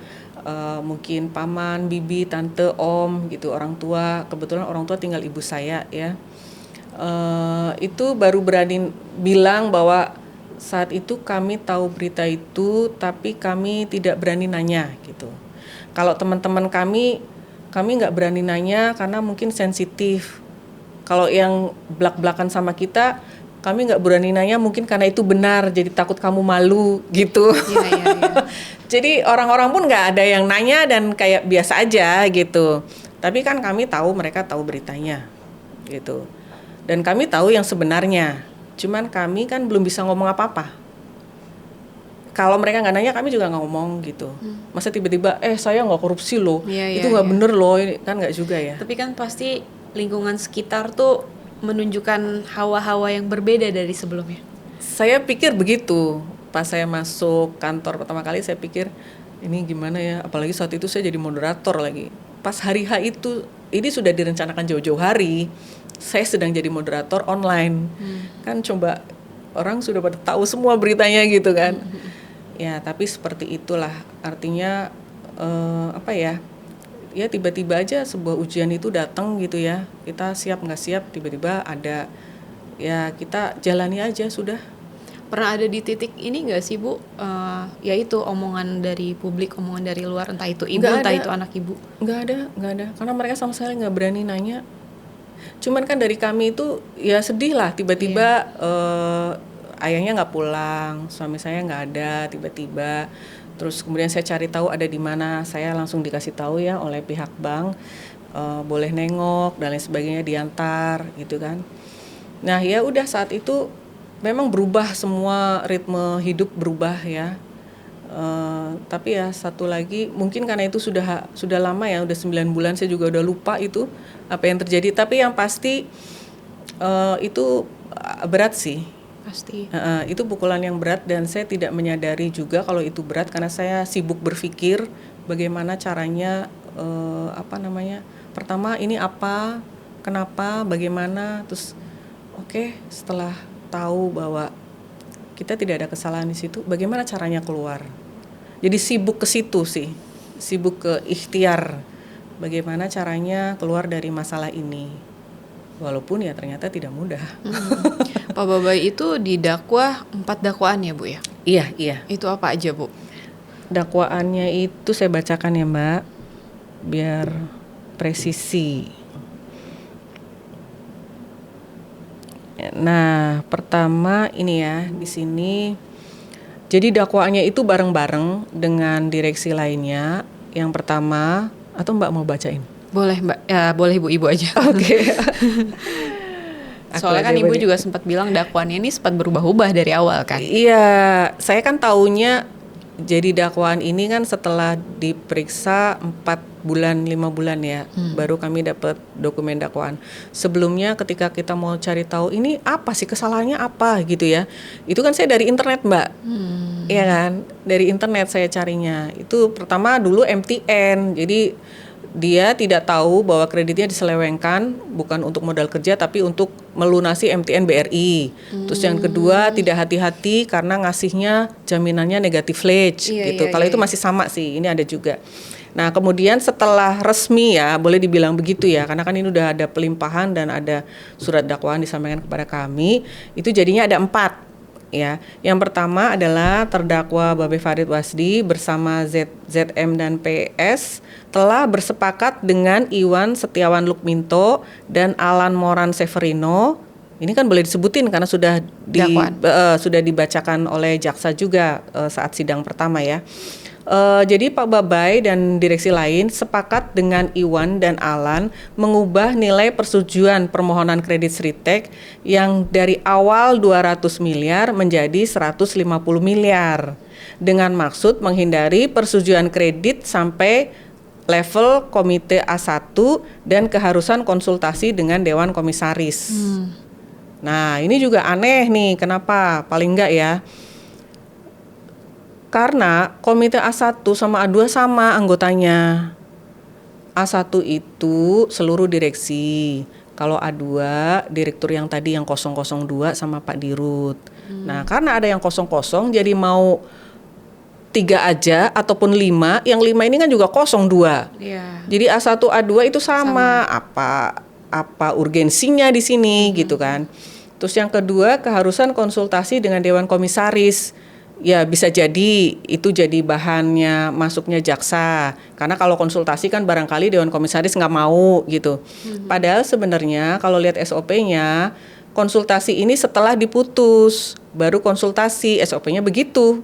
mungkin paman, bibi, tante, om gitu, orang tua. Kebetulan orang tua tinggal ibu saya ya. Itu baru berani bilang bahwa saat itu kami tahu berita itu, tapi kami tidak berani nanya gitu. Kalau teman-teman kami nggak berani nanya karena mungkin sensitif. Kalau yang belak-belakan sama kita, kami nggak berani nanya mungkin karena itu benar, jadi takut kamu malu gitu. Iya. Jadi orang-orang pun nggak ada yang nanya dan kayak biasa aja gitu. Tapi kan kami tahu mereka tahu beritanya gitu. Dan kami tahu yang sebenarnya. Cuman kami kan belum bisa ngomong apa-apa. Kalau mereka nggak nanya, kami juga nggak ngomong gitu. Masa tiba-tiba, saya nggak korupsi loh, itu nggak bener loh, ini kan nggak juga ya. Tapi kan pasti lingkungan sekitar tuh menunjukkan hawa-hawa yang berbeda dari sebelumnya. Saya pikir begitu. Pas saya masuk kantor pertama kali, saya pikir ini gimana ya. Apalagi saat itu saya jadi moderator lagi. Pas hari H itu, ini sudah direncanakan jauh-jauh hari. Saya sedang jadi moderator online. Kan coba orang sudah pada tahu semua beritanya gitu kan. Ya tapi seperti itulah. Artinya ya tiba-tiba aja sebuah ujian itu datang gitu ya. Kita siap nggak siap, tiba-tiba ada. Ya kita jalani aja sudah. Pernah ada di titik ini nggak sih Bu, yaitu omongan dari publik, omongan dari luar, entah itu ibu, entah itu anak ibu? Nggak ada, karena mereka sama sekali nggak berani nanya. Cuman kan dari kami itu ya sedih lah, tiba-tiba ayahnya nggak pulang, suami saya nggak ada, tiba-tiba. Terus kemudian saya cari tahu ada di mana, saya langsung dikasih tahu ya oleh pihak bank, boleh nengok dan lain sebagainya, diantar gitu kan. Nah ya udah saat itu memang berubah semua, ritme hidup berubah ya. Tapi ya satu lagi mungkin karena itu sudah lama ya, udah 9 bulan, saya juga udah lupa itu apa yang terjadi. Tapi yang pasti itu berat sih. Pasti. Itu pukulan yang berat dan saya tidak menyadari juga kalau itu berat karena saya sibuk berpikir bagaimana caranya pertama ini apa, kenapa, bagaimana, terus setelah tahu bahwa kita tidak ada kesalahan di situ, bagaimana caranya keluar. Jadi sibuk ke situ sih, sibuk ke ikhtiar bagaimana caranya keluar dari masalah ini. Walaupun ya ternyata tidak mudah. Pak Babai itu didakwa 4 dakwaan ya Bu ya? Iya. Itu apa aja Bu? Dakwaannya itu saya bacakan ya Mbak, biar presisi. Nah, pertama ini ya di sini. Jadi dakwaannya itu bareng-bareng dengan direksi lainnya. Yang pertama, atau Mbak mau bacain? Boleh Mbak, ya boleh Ibu aja. Oke. Soalnya kan Ibu juga sempat bilang dakwaannya ini sempat berubah-ubah dari awal kan? Iya, saya kan taunya jadi dakwaan ini kan setelah diperiksa 4 bulan, 5 bulan ya, baru kami dapat dokumen dakwaan. Sebelumnya ketika kita mau cari tahu ini apa sih kesalahannya apa gitu ya, itu kan saya dari internet Mbak, iya kan, dari internet saya carinya. Itu pertama dulu MTN, jadi dia tidak tahu bahwa kreditnya diselewengkan bukan untuk modal kerja tapi untuk melunasi MTN BRI. Terus yang kedua tidak hati-hati karena ngasihnya jaminannya negatif pledge gitu. Kalau itu masih sama sih, ini ada juga. Nah kemudian setelah resmi ya, boleh dibilang begitu ya, karena kan ini udah ada pelimpahan dan ada surat dakwaan disampaikan kepada kami, itu jadinya ada 4. Ya, yang pertama adalah terdakwa Babe Farid Wasdi bersama ZM dan PS telah bersepakat dengan Iwan Setiawan Lukminto dan Alan Moran Severino. Ini kan boleh disebutin karena sudah dibacakan oleh jaksa juga saat sidang pertama ya. Jadi Pak Babai dan direksi lain sepakat dengan Iwan dan Alan mengubah nilai persetujuan permohonan kredit Sritek yang dari awal 200 miliar menjadi 150 miliar dengan maksud menghindari persetujuan kredit sampai level komite A1 dan keharusan konsultasi dengan Dewan Komisaris. Nah ini juga aneh nih, kenapa? Paling enggak ya, karena komite A1 sama A2 sama anggotanya. A1 itu seluruh direksi. Kalau A2 direktur yang tadi yang 002 sama Pak Dirut. Nah karena ada yang 00 jadi mau 3 aja ataupun 5. Yang 5 ini kan juga 02. Jadi A1 A2 itu sama. Apa urgensinya di sini gitu kan. Terus yang kedua keharusan konsultasi dengan Dewan Komisaris. Ya bisa jadi itu jadi bahannya masuknya jaksa. Karena kalau konsultasi kan barangkali Dewan Komisaris nggak mau gitu. Padahal sebenarnya kalau lihat SOP-nya, konsultasi ini setelah diputus, baru konsultasi, SOP-nya begitu.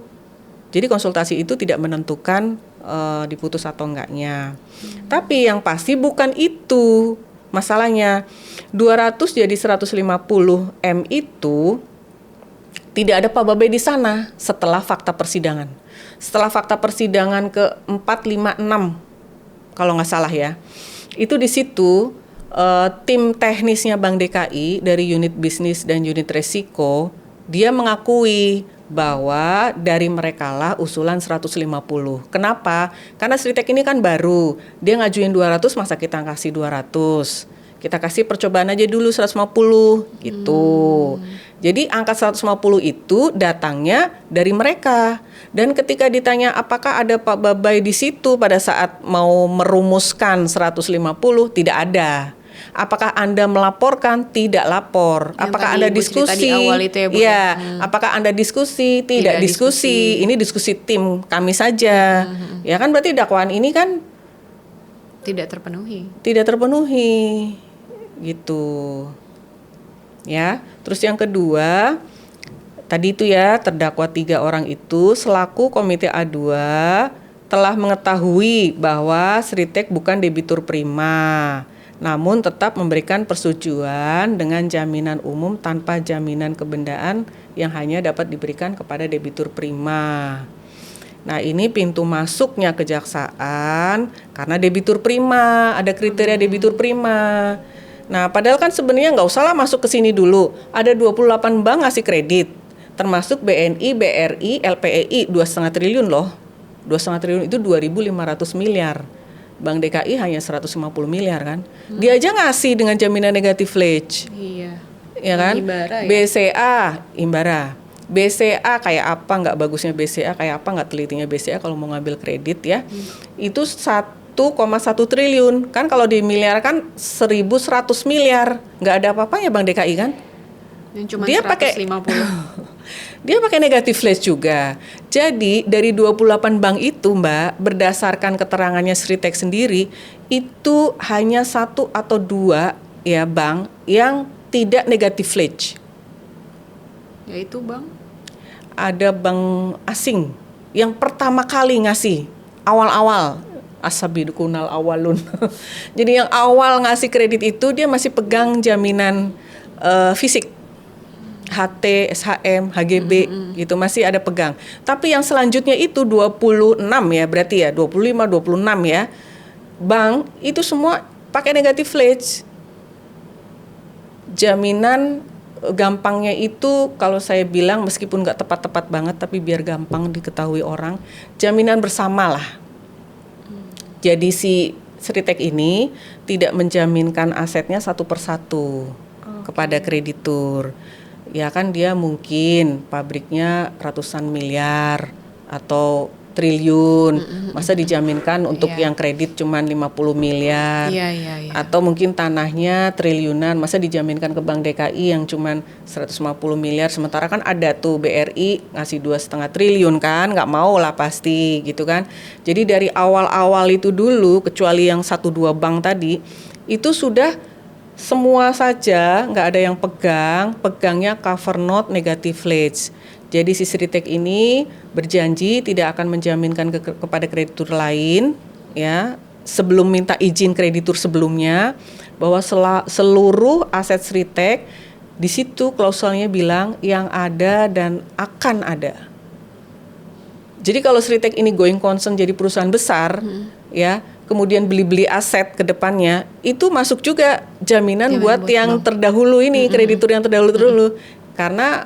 Jadi konsultasi itu tidak menentukan diputus atau enggaknya. Tapi yang pasti bukan itu masalahnya. 200 jadi 150 M itu tidak ada Pak Babe di sana setelah fakta persidangan. Setelah fakta persidangan ke 4, 5, 6 kalau nggak salah ya. Itu di situ tim teknisnya Bank DKI dari unit bisnis dan unit resiko, dia mengakui bahwa dari merekalah usulan 150. Kenapa? Karena Sritek ini kan baru. Dia ngajuin 200, masa kita kasih 200? Kita kasih percobaan aja dulu 150 gitu. Jadi angka 150 itu datangnya dari mereka. Dan ketika ditanya apakah ada Pak Babai di situ pada saat mau merumuskan 150, tidak ada. Apakah Anda melaporkan? Tidak lapor. Yang apakah tadi Anda Ibu cerita diskusi? di awal itu ya, Bu, ya. Apakah Anda diskusi? Tidak diskusi. Ini diskusi tim kami saja. Ya kan berarti dakwaan ini kan tidak terpenuhi. Tidak terpenuhi. Gitu. Ya. Terus yang kedua, tadi itu ya terdakwa 3 orang itu selaku Komite A2 telah mengetahui bahwa Sritek bukan debitur prima, namun tetap memberikan persetujuan dengan jaminan umum tanpa jaminan kebendaan yang hanya dapat diberikan kepada debitur prima. Nah, ini pintu masuknya kejaksaan karena debitur prima, ada kriteria debitur prima. Nah, padahal kan sebenarnya nggak usah lah masuk ke sini dulu. Ada 28 bank ngasih kredit, termasuk BNI, BRI, LPEI 2,5 triliun loh. 2,5 triliun itu 2.500 miliar. Bank DKI hanya 150 miliar kan. Dia aja ngasih dengan jaminan negatif pledge. Iya. Ya kan? Imbara, ya? BCA, Imbara. BCA kayak apa, nggak bagusnya BCA kayak apa, nggak telitinya BCA kalau mau ngambil kredit ya. Itu 1,1 triliun. Kan kalau di miliar kan 1.100 miliar. Nggak ada apa-apanya Bank DKI kan. Yang cuma Dia 150. Dia pakai negatif flash juga. Jadi dari 28 bank itu Mbak, berdasarkan keterangannya Sritek sendiri, itu hanya 1 atau 2 ya bank yang tidak negatif flash. Yaitu Bang? Ada bank asing yang pertama kali ngasih awal-awal. Asabidukunal awalun. Jadi yang awal ngasih kredit itu dia masih pegang jaminan fisik. HT, SHM, HGB gitu masih ada pegang. Tapi yang selanjutnya itu 26 ya berarti ya 25, 26 ya. Bank itu semua pakai negatif pledge. Jaminan gampangnya itu kalau saya bilang meskipun nggak tepat-tepat banget tapi biar gampang diketahui orang, jaminan bersama lah. Jadi si Sritek ini tidak menjaminkan asetnya satu persatu kepada kreditur. Ya kan dia mungkin pabriknya ratusan miliar atau triliun, masa dijaminkan untuk yang kredit cuma 50 miliar, atau mungkin tanahnya triliunan, masa dijaminkan ke Bank DKI yang cuma 150 miliar, sementara kan ada tuh BRI ngasih 2,5 triliun kan, nggak mau lah pasti gitu kan. Jadi dari awal-awal itu dulu, kecuali yang 1-2 bank tadi, itu sudah semua saja, nggak ada yang pegangnya cover note negative pledge. Jadi si Sritek ini berjanji tidak akan menjaminkan kepada kreditur lain, ya, sebelum minta izin kreditur sebelumnya, bahwa seluruh aset Sritek di situ klausulnya bilang yang ada dan akan ada. Jadi kalau Sritek ini going concern jadi perusahaan besar, ya. Kemudian beli-beli aset ke depannya, itu masuk juga jaminan buat yang terdahulu ini, kreditur yang terdahulu. Karena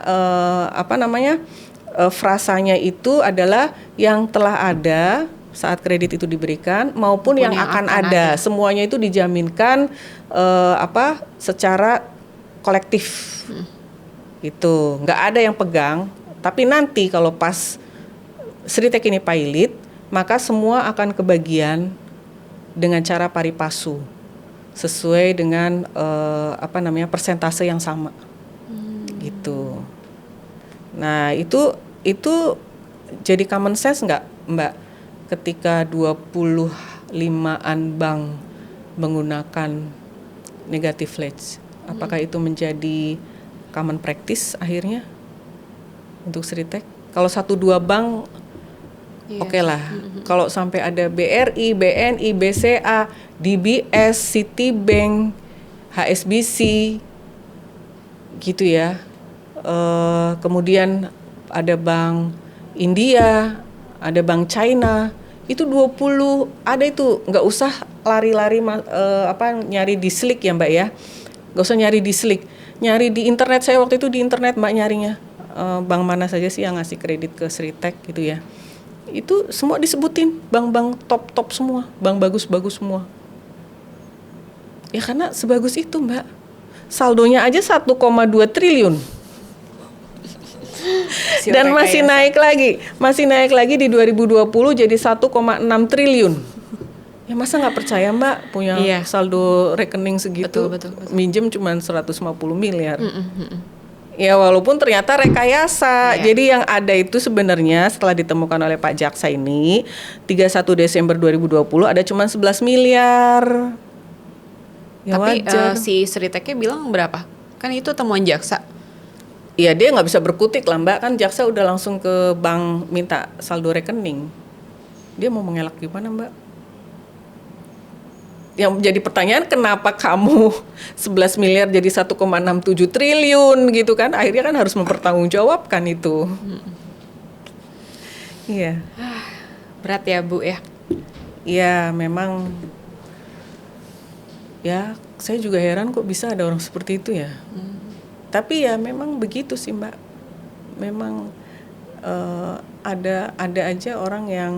frasanya itu adalah yang telah ada saat kredit itu diberikan maupun yang akan ada. Semuanya itu dijaminkan secara kolektif. Gitu. Nggak ada yang pegang, tapi nanti kalau pas Sritek ini pilot, maka semua akan kebagian dengan cara pari passu sesuai dengan persentase yang sama gitu. Nah itu jadi common sense nggak Mbak ketika 25-an bank menggunakan negative pledge, apakah itu menjadi common practice akhirnya untuk Sritek? Kalau 1-2 bank Iya. Oke lah, kalau sampai ada BRI, BNI, BCA, DBS, Citibank, HSBC, gitu ya. Kemudian ada Bank India, ada Bank China, itu 20, ada itu, nggak usah lari-lari nyari di Slick ya Mbak ya, nggak usah nyari di Slick, nyari di internet. Saya waktu itu di internet Mbak nyarinya, bank mana saja sih yang ngasih kredit ke Sritek gitu ya. Itu semua disebutin, bank-bank top-top semua, bank bagus-bagus semua. Ya karena sebagus itu Mbak, saldonya aja 1,2 triliun. Dan masih naik lagi di 2020 jadi 1,6 triliun. Ya masa nggak percaya Mbak punya saldo rekening segitu, betul. Minjem cuma 150 miliar. Ya walaupun ternyata rekayasa. Jadi yang ada itu sebenarnya setelah ditemukan oleh Pak Jaksa ini 31 Desember 2020 ada cuma 11 miliar. Ya tapi si Sriteknya bilang berapa? Kan itu temuan jaksa. Iya dia nggak bisa berkutik lah Mbak, kan jaksa udah langsung ke bank minta saldo rekening. Dia mau mengelak gimana Mbak? Yang jadi pertanyaan kenapa kamu 11 miliar jadi 1,67 triliun gitu kan? Akhirnya kan harus mempertanggungjawabkan itu. Iya. Berat ya Bu ya? Iya memang. Ya saya juga heran kok bisa ada orang seperti itu ya. Tapi ya memang begitu sih Mbak. Memang ada aja orang yang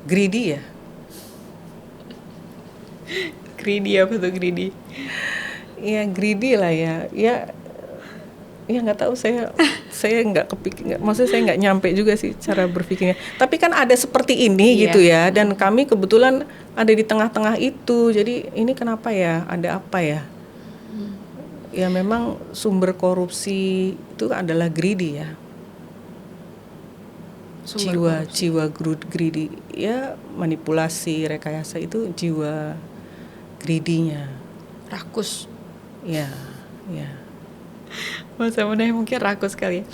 greedy ya. Greedy apa tuh greedy? Ya greedy lah ya. Ya nggak tahu saya nggak kepikir. Maksudnya saya nggak nyampe juga sih cara berpikirnya. Tapi kan ada seperti ini gitu ya. Dan kami kebetulan ada di tengah-tengah itu. Jadi ini kenapa ya? Ada apa ya? Ya memang sumber korupsi itu adalah greedy ya. Jiwa greedy ya, manipulasi, rekayasa itu jiwa greedy-nya. Rakus. Ya. Masa muda mungkin rakus kali ya.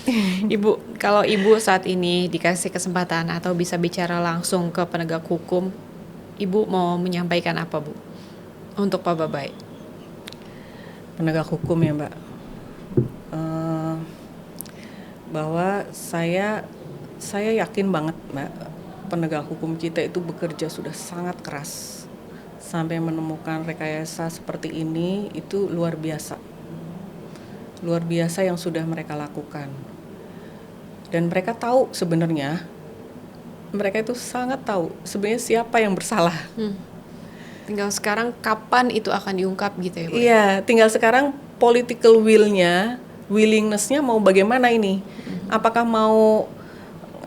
Ibu, kalau Ibu saat ini dikasih kesempatan atau bisa bicara langsung ke penegak hukum, Ibu mau menyampaikan apa Bu? Untuk Pak Babai. Penegak hukum ya Mbak, bahwa saya yakin banget Mbak, penegak hukum kita itu bekerja sudah sangat keras sampai menemukan rekayasa seperti ini. Itu luar biasa yang sudah mereka lakukan. Dan mereka tahu sebenarnya, mereka itu sangat tahu sebenarnya siapa yang bersalah. Tinggal sekarang kapan itu akan diungkap gitu ya Bu? Iya, tinggal sekarang political willingness-nya mau bagaimana ini? Apakah mau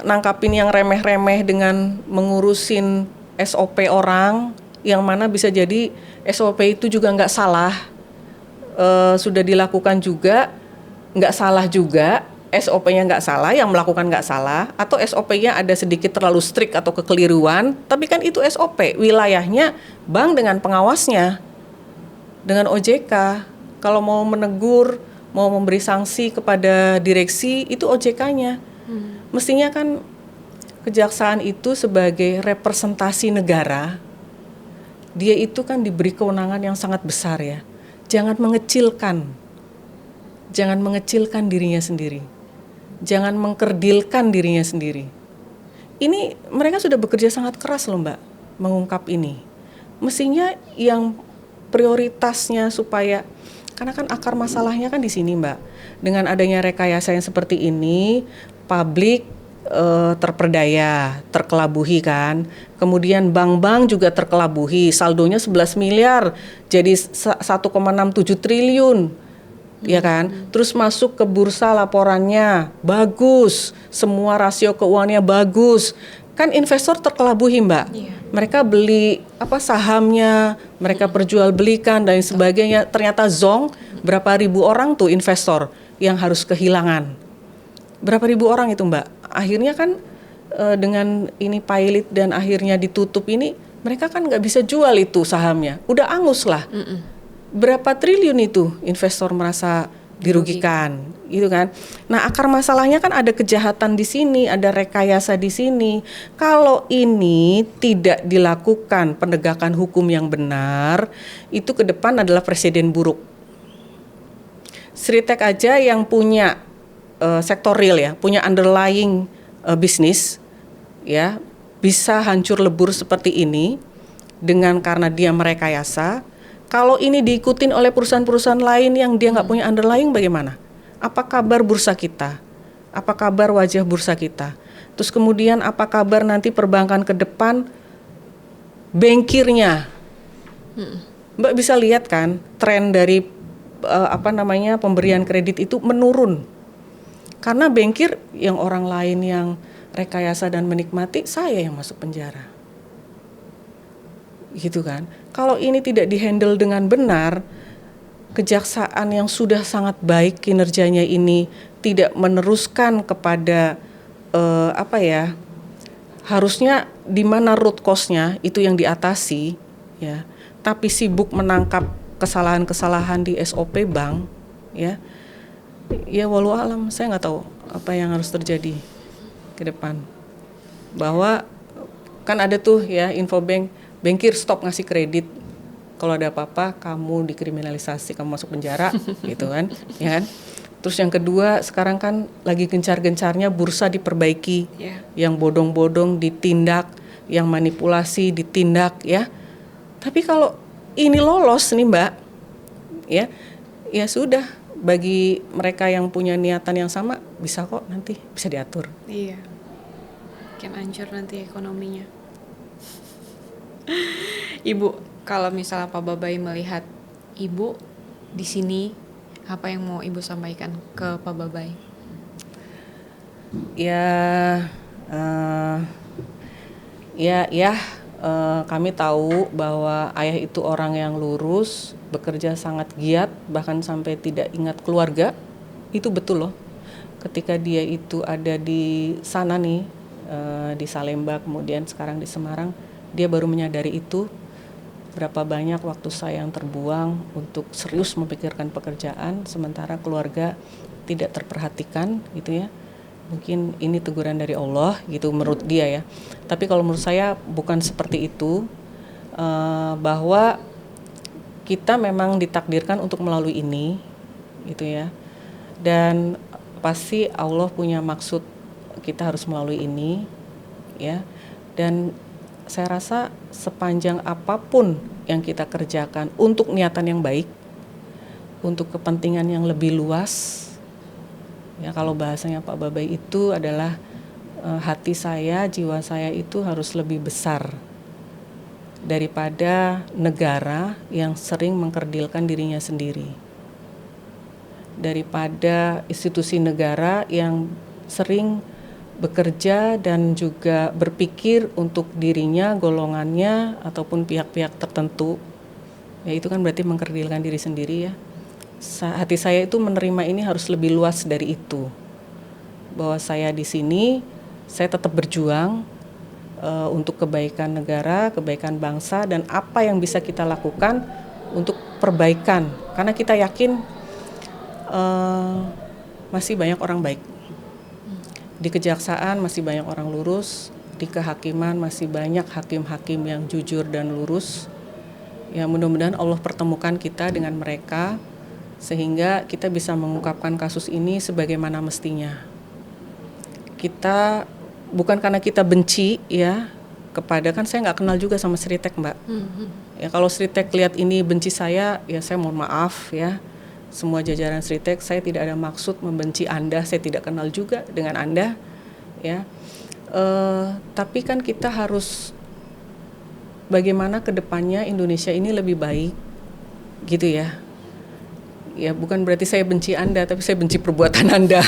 nangkapin yang remeh-remeh dengan mengurusin SOP orang, yang mana bisa jadi SOP itu juga nggak salah, sudah dilakukan juga nggak salah juga, SOP-nya nggak salah, yang melakukan nggak salah, atau SOP-nya ada sedikit terlalu strict atau kekeliruan, tapi kan itu SOP, wilayahnya bank dengan pengawasnya, dengan OJK. Kalau mau menegur, mau memberi sanksi kepada direksi, itu OJK-nya. Mestinya kan kejaksaan itu sebagai representasi negara, dia itu kan diberi kewenangan yang sangat besar ya. Jangan mengecilkan dirinya sendiri. Jangan mengkerdilkan dirinya sendiri. Ini mereka sudah bekerja sangat keras loh Mbak, mengungkap ini. Mestinya yang prioritasnya supaya, karena kan akar masalahnya kan di sini Mbak. Dengan adanya rekayasa yang seperti ini, publik terperdaya, terkelabuhi kan. Kemudian bank-bank juga terkelabuhi, saldonya 11 miliar jadi 1,67 triliun. Ya kan, terus masuk ke bursa laporannya bagus, semua rasio keuangannya bagus, kan investor terkelabuhi Mbak. Mereka beli sahamnya, mereka perjualbelikan dan sebagainya. Ternyata zonk, berapa ribu orang tuh investor yang harus kehilangan, berapa ribu orang itu Mbak. Akhirnya kan dengan ini pilot dan akhirnya ditutup ini, mereka kan nggak bisa jual itu sahamnya, udah angus lah. Berapa triliun itu investor merasa dirugikan, gitu kan. Nah, akar masalahnya kan ada kejahatan di sini, ada rekayasa di sini. Kalau ini tidak dilakukan penegakan hukum yang benar, itu ke depan adalah presiden buruk. Sritek aja yang punya sektor real ya, punya underlying bisnis ya, bisa hancur lebur seperti ini dengan karena dia merekayasa. Kalau ini diikutin oleh perusahaan-perusahaan lain yang dia nggak punya underlying, bagaimana? Apa kabar bursa kita? Apa kabar wajah bursa kita? Terus kemudian apa kabar nanti perbankan ke depan, bankirnya? Mbak bisa lihat kan tren dari pemberian kredit itu menurun. Karena bankir yang orang lain yang rekayasa dan menikmati, saya yang masuk penjara. Gitu kan. Kalau ini tidak dihandle dengan benar, kejaksaan yang sudah sangat baik kinerjanya ini tidak meneruskan kepada harusnya di mana root cause-nya itu yang diatasi ya, tapi sibuk menangkap kesalahan-kesalahan di SOP bank ya walau alam, saya nggak tahu apa yang harus terjadi ke depan. Bahwa kan ada tuh ya infobank, bankir stop ngasih kredit, kalau ada apa-apa kamu dikriminalisasi, kamu masuk penjara gitu kan, ya kan. Terus yang kedua, sekarang kan lagi gencar-gencarnya bursa diperbaiki, yang bodong-bodong ditindak, yang manipulasi ditindak ya. Tapi kalau ini lolos nih Mbak, ya sudah, bagi mereka yang punya niatan yang sama bisa kok nanti bisa diatur. Iya, makin hancur nanti ekonominya. Ibu, kalau misalnya Pak Babai melihat Ibu di sini, apa yang mau Ibu sampaikan ke Pak Babai? Kami tahu bahwa ayah itu orang yang lurus, bekerja sangat giat, bahkan sampai tidak ingat keluarga. Itu betul loh. Ketika dia itu ada di sana nih, di Salemba, kemudian sekarang di Semarang, dia baru menyadari itu. Berapa banyak waktu saya yang terbuang untuk serius memikirkan pekerjaan, sementara keluarga tidak terperhatikan gitu ya. Mungkin ini teguran dari Allah gitu menurut dia ya. Tapi kalau menurut saya bukan seperti itu, bahwa kita memang ditakdirkan untuk melalui ini gitu ya. Dan pasti Allah punya maksud kita harus melalui ini ya. Dan saya rasa sepanjang apapun yang kita kerjakan untuk niatan yang baik, untuk kepentingan yang lebih luas, ya kalau bahasanya Pak Babai itu adalah hati saya, jiwa saya itu harus lebih besar daripada negara yang sering mengkerdilkan dirinya sendiri, daripada institusi negara yang sering bekerja dan juga berpikir untuk dirinya, golongannya, ataupun pihak-pihak tertentu. Ya itu kan berarti mengkerdilkan diri sendiri ya. Hati saya itu menerima ini harus lebih luas dari itu. Bahwa saya di sini, saya tetap berjuang untuk kebaikan negara, kebaikan bangsa, dan apa yang bisa kita lakukan untuk perbaikan. Karena kita yakin masih banyak orang baik. Di kejaksaan masih banyak orang lurus, di kehakiman masih banyak hakim-hakim yang jujur dan lurus. Ya mudah-mudahan Allah pertemukan kita dengan mereka sehingga kita bisa mengungkapkan kasus ini sebagaimana mestinya. Kita bukan karena kita benci ya kepada, kan saya nggak kenal juga sama Sritek Mbak. Ya kalau Sritek lihat ini benci saya, ya saya mohon maaf ya. Semua jajaran Sritek, saya tidak ada maksud membenci Anda, saya tidak kenal juga dengan Anda, ya. Tapi kan kita harus bagaimana kedepannya Indonesia ini lebih baik, gitu ya. Ya bukan berarti saya benci Anda, tapi saya benci perbuatan Anda,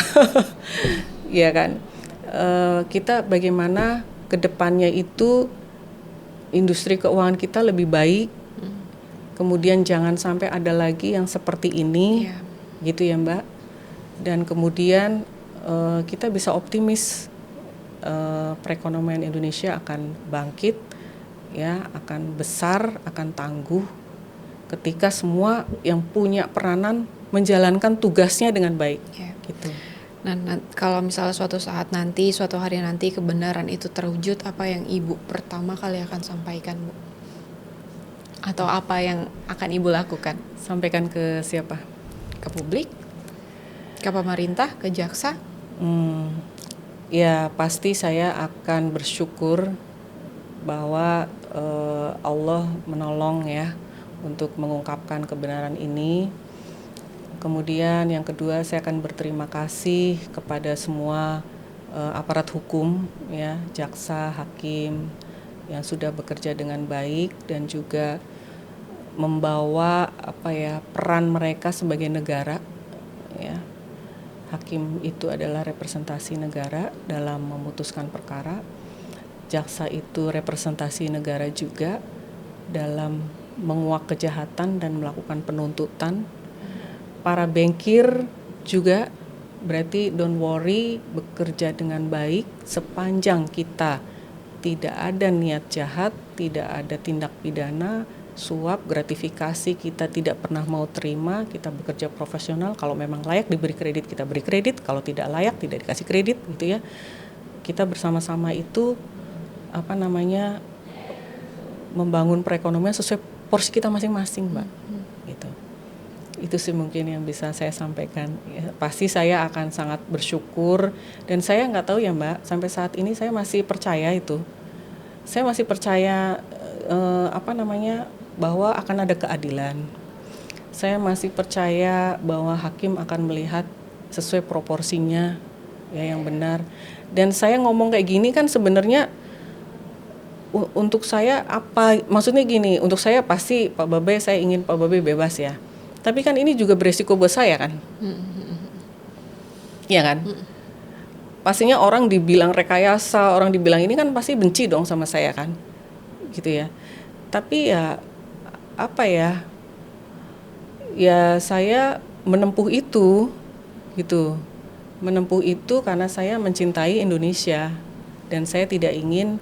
ya kan. Kita bagaimana kedepannya itu industri keuangan kita lebih baik. Kemudian jangan sampai ada lagi yang seperti ini, gitu ya Mbak. Dan kemudian kita bisa optimis perekonomian Indonesia akan bangkit, ya, akan besar, akan tangguh. Ketika semua yang punya peranan menjalankan tugasnya dengan baik. Ya. Gitu. Nah, kalau misalnya suatu hari nanti kebenaran itu terwujud, apa yang Ibu pertama kali akan sampaikan, Bu? Atau apa yang akan Ibu lakukan? Sampaikan ke siapa? Ke publik? Ke pemerintah? Ke jaksa? Ya pasti saya akan bersyukur bahwa Allah menolong ya untuk mengungkapkan kebenaran ini. Kemudian yang kedua, saya akan berterima kasih kepada semua aparat hukum ya, jaksa, hakim yang sudah bekerja dengan baik dan juga membawa peran mereka sebagai negara ya. Hakim itu adalah representasi negara dalam memutuskan perkara. Jaksa itu representasi negara juga dalam menguak kejahatan dan melakukan penuntutan. Para bankir juga berarti don't worry, bekerja dengan baik sepanjang kita tidak ada niat jahat, tidak ada tindak pidana, suap, gratifikasi kita tidak pernah mau terima, kita bekerja profesional. Kalau memang layak diberi kredit, kita beri kredit. Kalau tidak layak, tidak dikasih kredit gitu ya. Kita bersama-sama itu membangun perekonomian sesuai porsi kita masing-masing, Mbak. Gitu. Itu sih mungkin yang bisa saya sampaikan. Ya, pasti saya akan sangat bersyukur dan saya nggak tahu ya Mbak, sampai saat ini saya masih percaya itu. Saya masih percaya bahwa akan ada keadilan. Saya masih percaya bahwa hakim akan melihat sesuai proporsinya ya yang benar. Dan saya ngomong kayak gini kan sebenarnya untuk saya maksudnya gini, untuk saya pasti Pak Babe, saya ingin Pak Babe bebas ya. Tapi kan ini juga beresiko buat saya kan. Iya kan? Pastinya orang dibilang rekayasa, orang dibilang ini kan pasti benci dong sama saya kan. Gitu ya. Tapi ya ya saya menempuh itu gitu. Menempuh itu karena saya mencintai Indonesia dan saya tidak ingin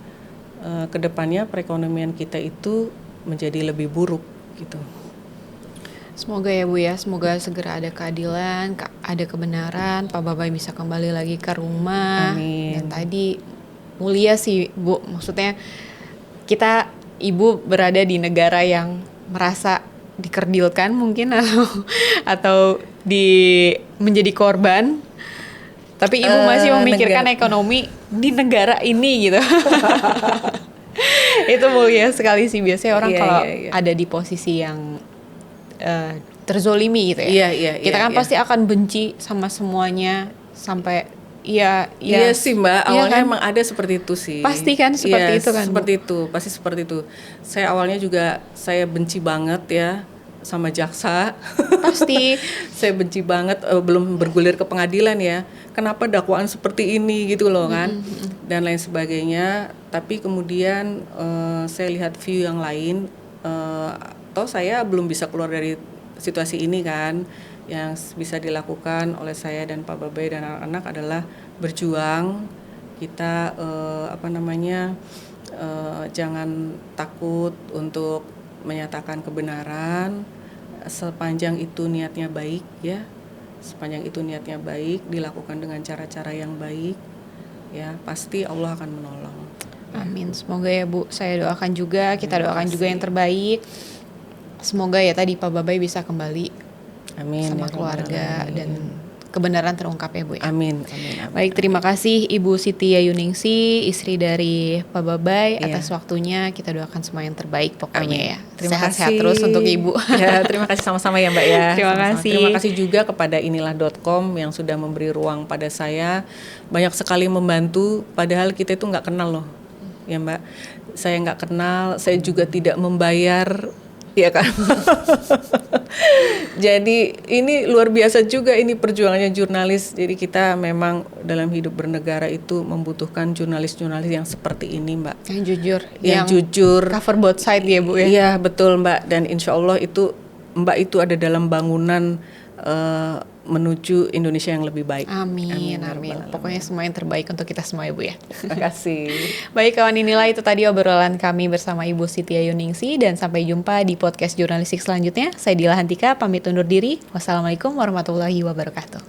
kedepannya perekonomian kita itu menjadi lebih buruk gitu. Semoga ya Bu ya, semoga segera ada keadilan, ada kebenaran, Pak Babai bisa kembali lagi ke rumah. Amin. Dan tadi mulia sih Bu, maksudnya Ibu berada di negara yang merasa dikerdilkan mungkin atau menjadi korban. Tapi Ibu masih memikirkan ekonomi di negara ini gitu. Itu mulia sekali sih, biasanya orang kalau ada di posisi yang terzolimi gitu ya. Kita kan pasti akan benci sama semuanya sampai iya sih Mbak, awalnya kan? Emang ada seperti itu sih. Pasti kan seperti itu kan. Seperti Bu? Itu, pasti seperti itu. Saya awalnya juga saya benci banget ya sama jaksa. Pasti. Saya benci banget, belum bergulir ke pengadilan ya. Kenapa dakwaan seperti ini gitu loh kan. Dan lain sebagainya. Tapi kemudian saya lihat view yang lain. Toh saya belum bisa keluar dari situasi ini kan. Yang bisa dilakukan oleh saya dan Pak Babai dan anak-anak adalah berjuang. Kita jangan takut untuk menyatakan kebenaran sepanjang itu niatnya baik ya. Sepanjang itu niatnya baik, dilakukan dengan cara-cara yang baik ya, pasti Allah akan menolong. Amin. Semoga ya Bu, saya doakan juga, kita doakan juga yang terbaik. Semoga ya tadi Pak Babai bisa kembali sama keluarga dan kebenaran terungkap ya Bu ya. Amin. Baik, terima kasih Ibu Siti Yayuningsi, istri dari Pak Babai atas waktunya. Kita doakan semua yang terbaik pokoknya ya. Sehat-sehat terus untuk Ibu. Ya, terima kasih sama-sama ya Mbak ya. Terima kasih. Terima kasih juga kepada inilah.com yang sudah memberi ruang pada saya. Banyak sekali membantu, padahal kita itu nggak kenal loh. Ya Mbak, saya nggak kenal, saya juga tidak membayar. Iya kan. Jadi ini luar biasa juga ini perjuangannya jurnalis. Jadi kita memang dalam hidup bernegara itu membutuhkan jurnalis-jurnalis yang seperti ini Mbak. Yang jujur. Cover both side ya Bu ya. Iya betul Mbak, dan insya Allah itu Mbak itu ada dalam bangunan menuju Indonesia yang lebih baik. Amin, ya amin. Rabbal alamin. Pokoknya semua yang terbaik untuk kita semua ya Bu ya. Terima kasih. Baik kawan, inilah itu tadi obrolan kami bersama Ibu Siti Ayuningsi, dan sampai jumpa di podcast jurnalistik selanjutnya. Saya Dila Hantika pamit undur diri. Wassalamualaikum warahmatullahi wabarakatuh.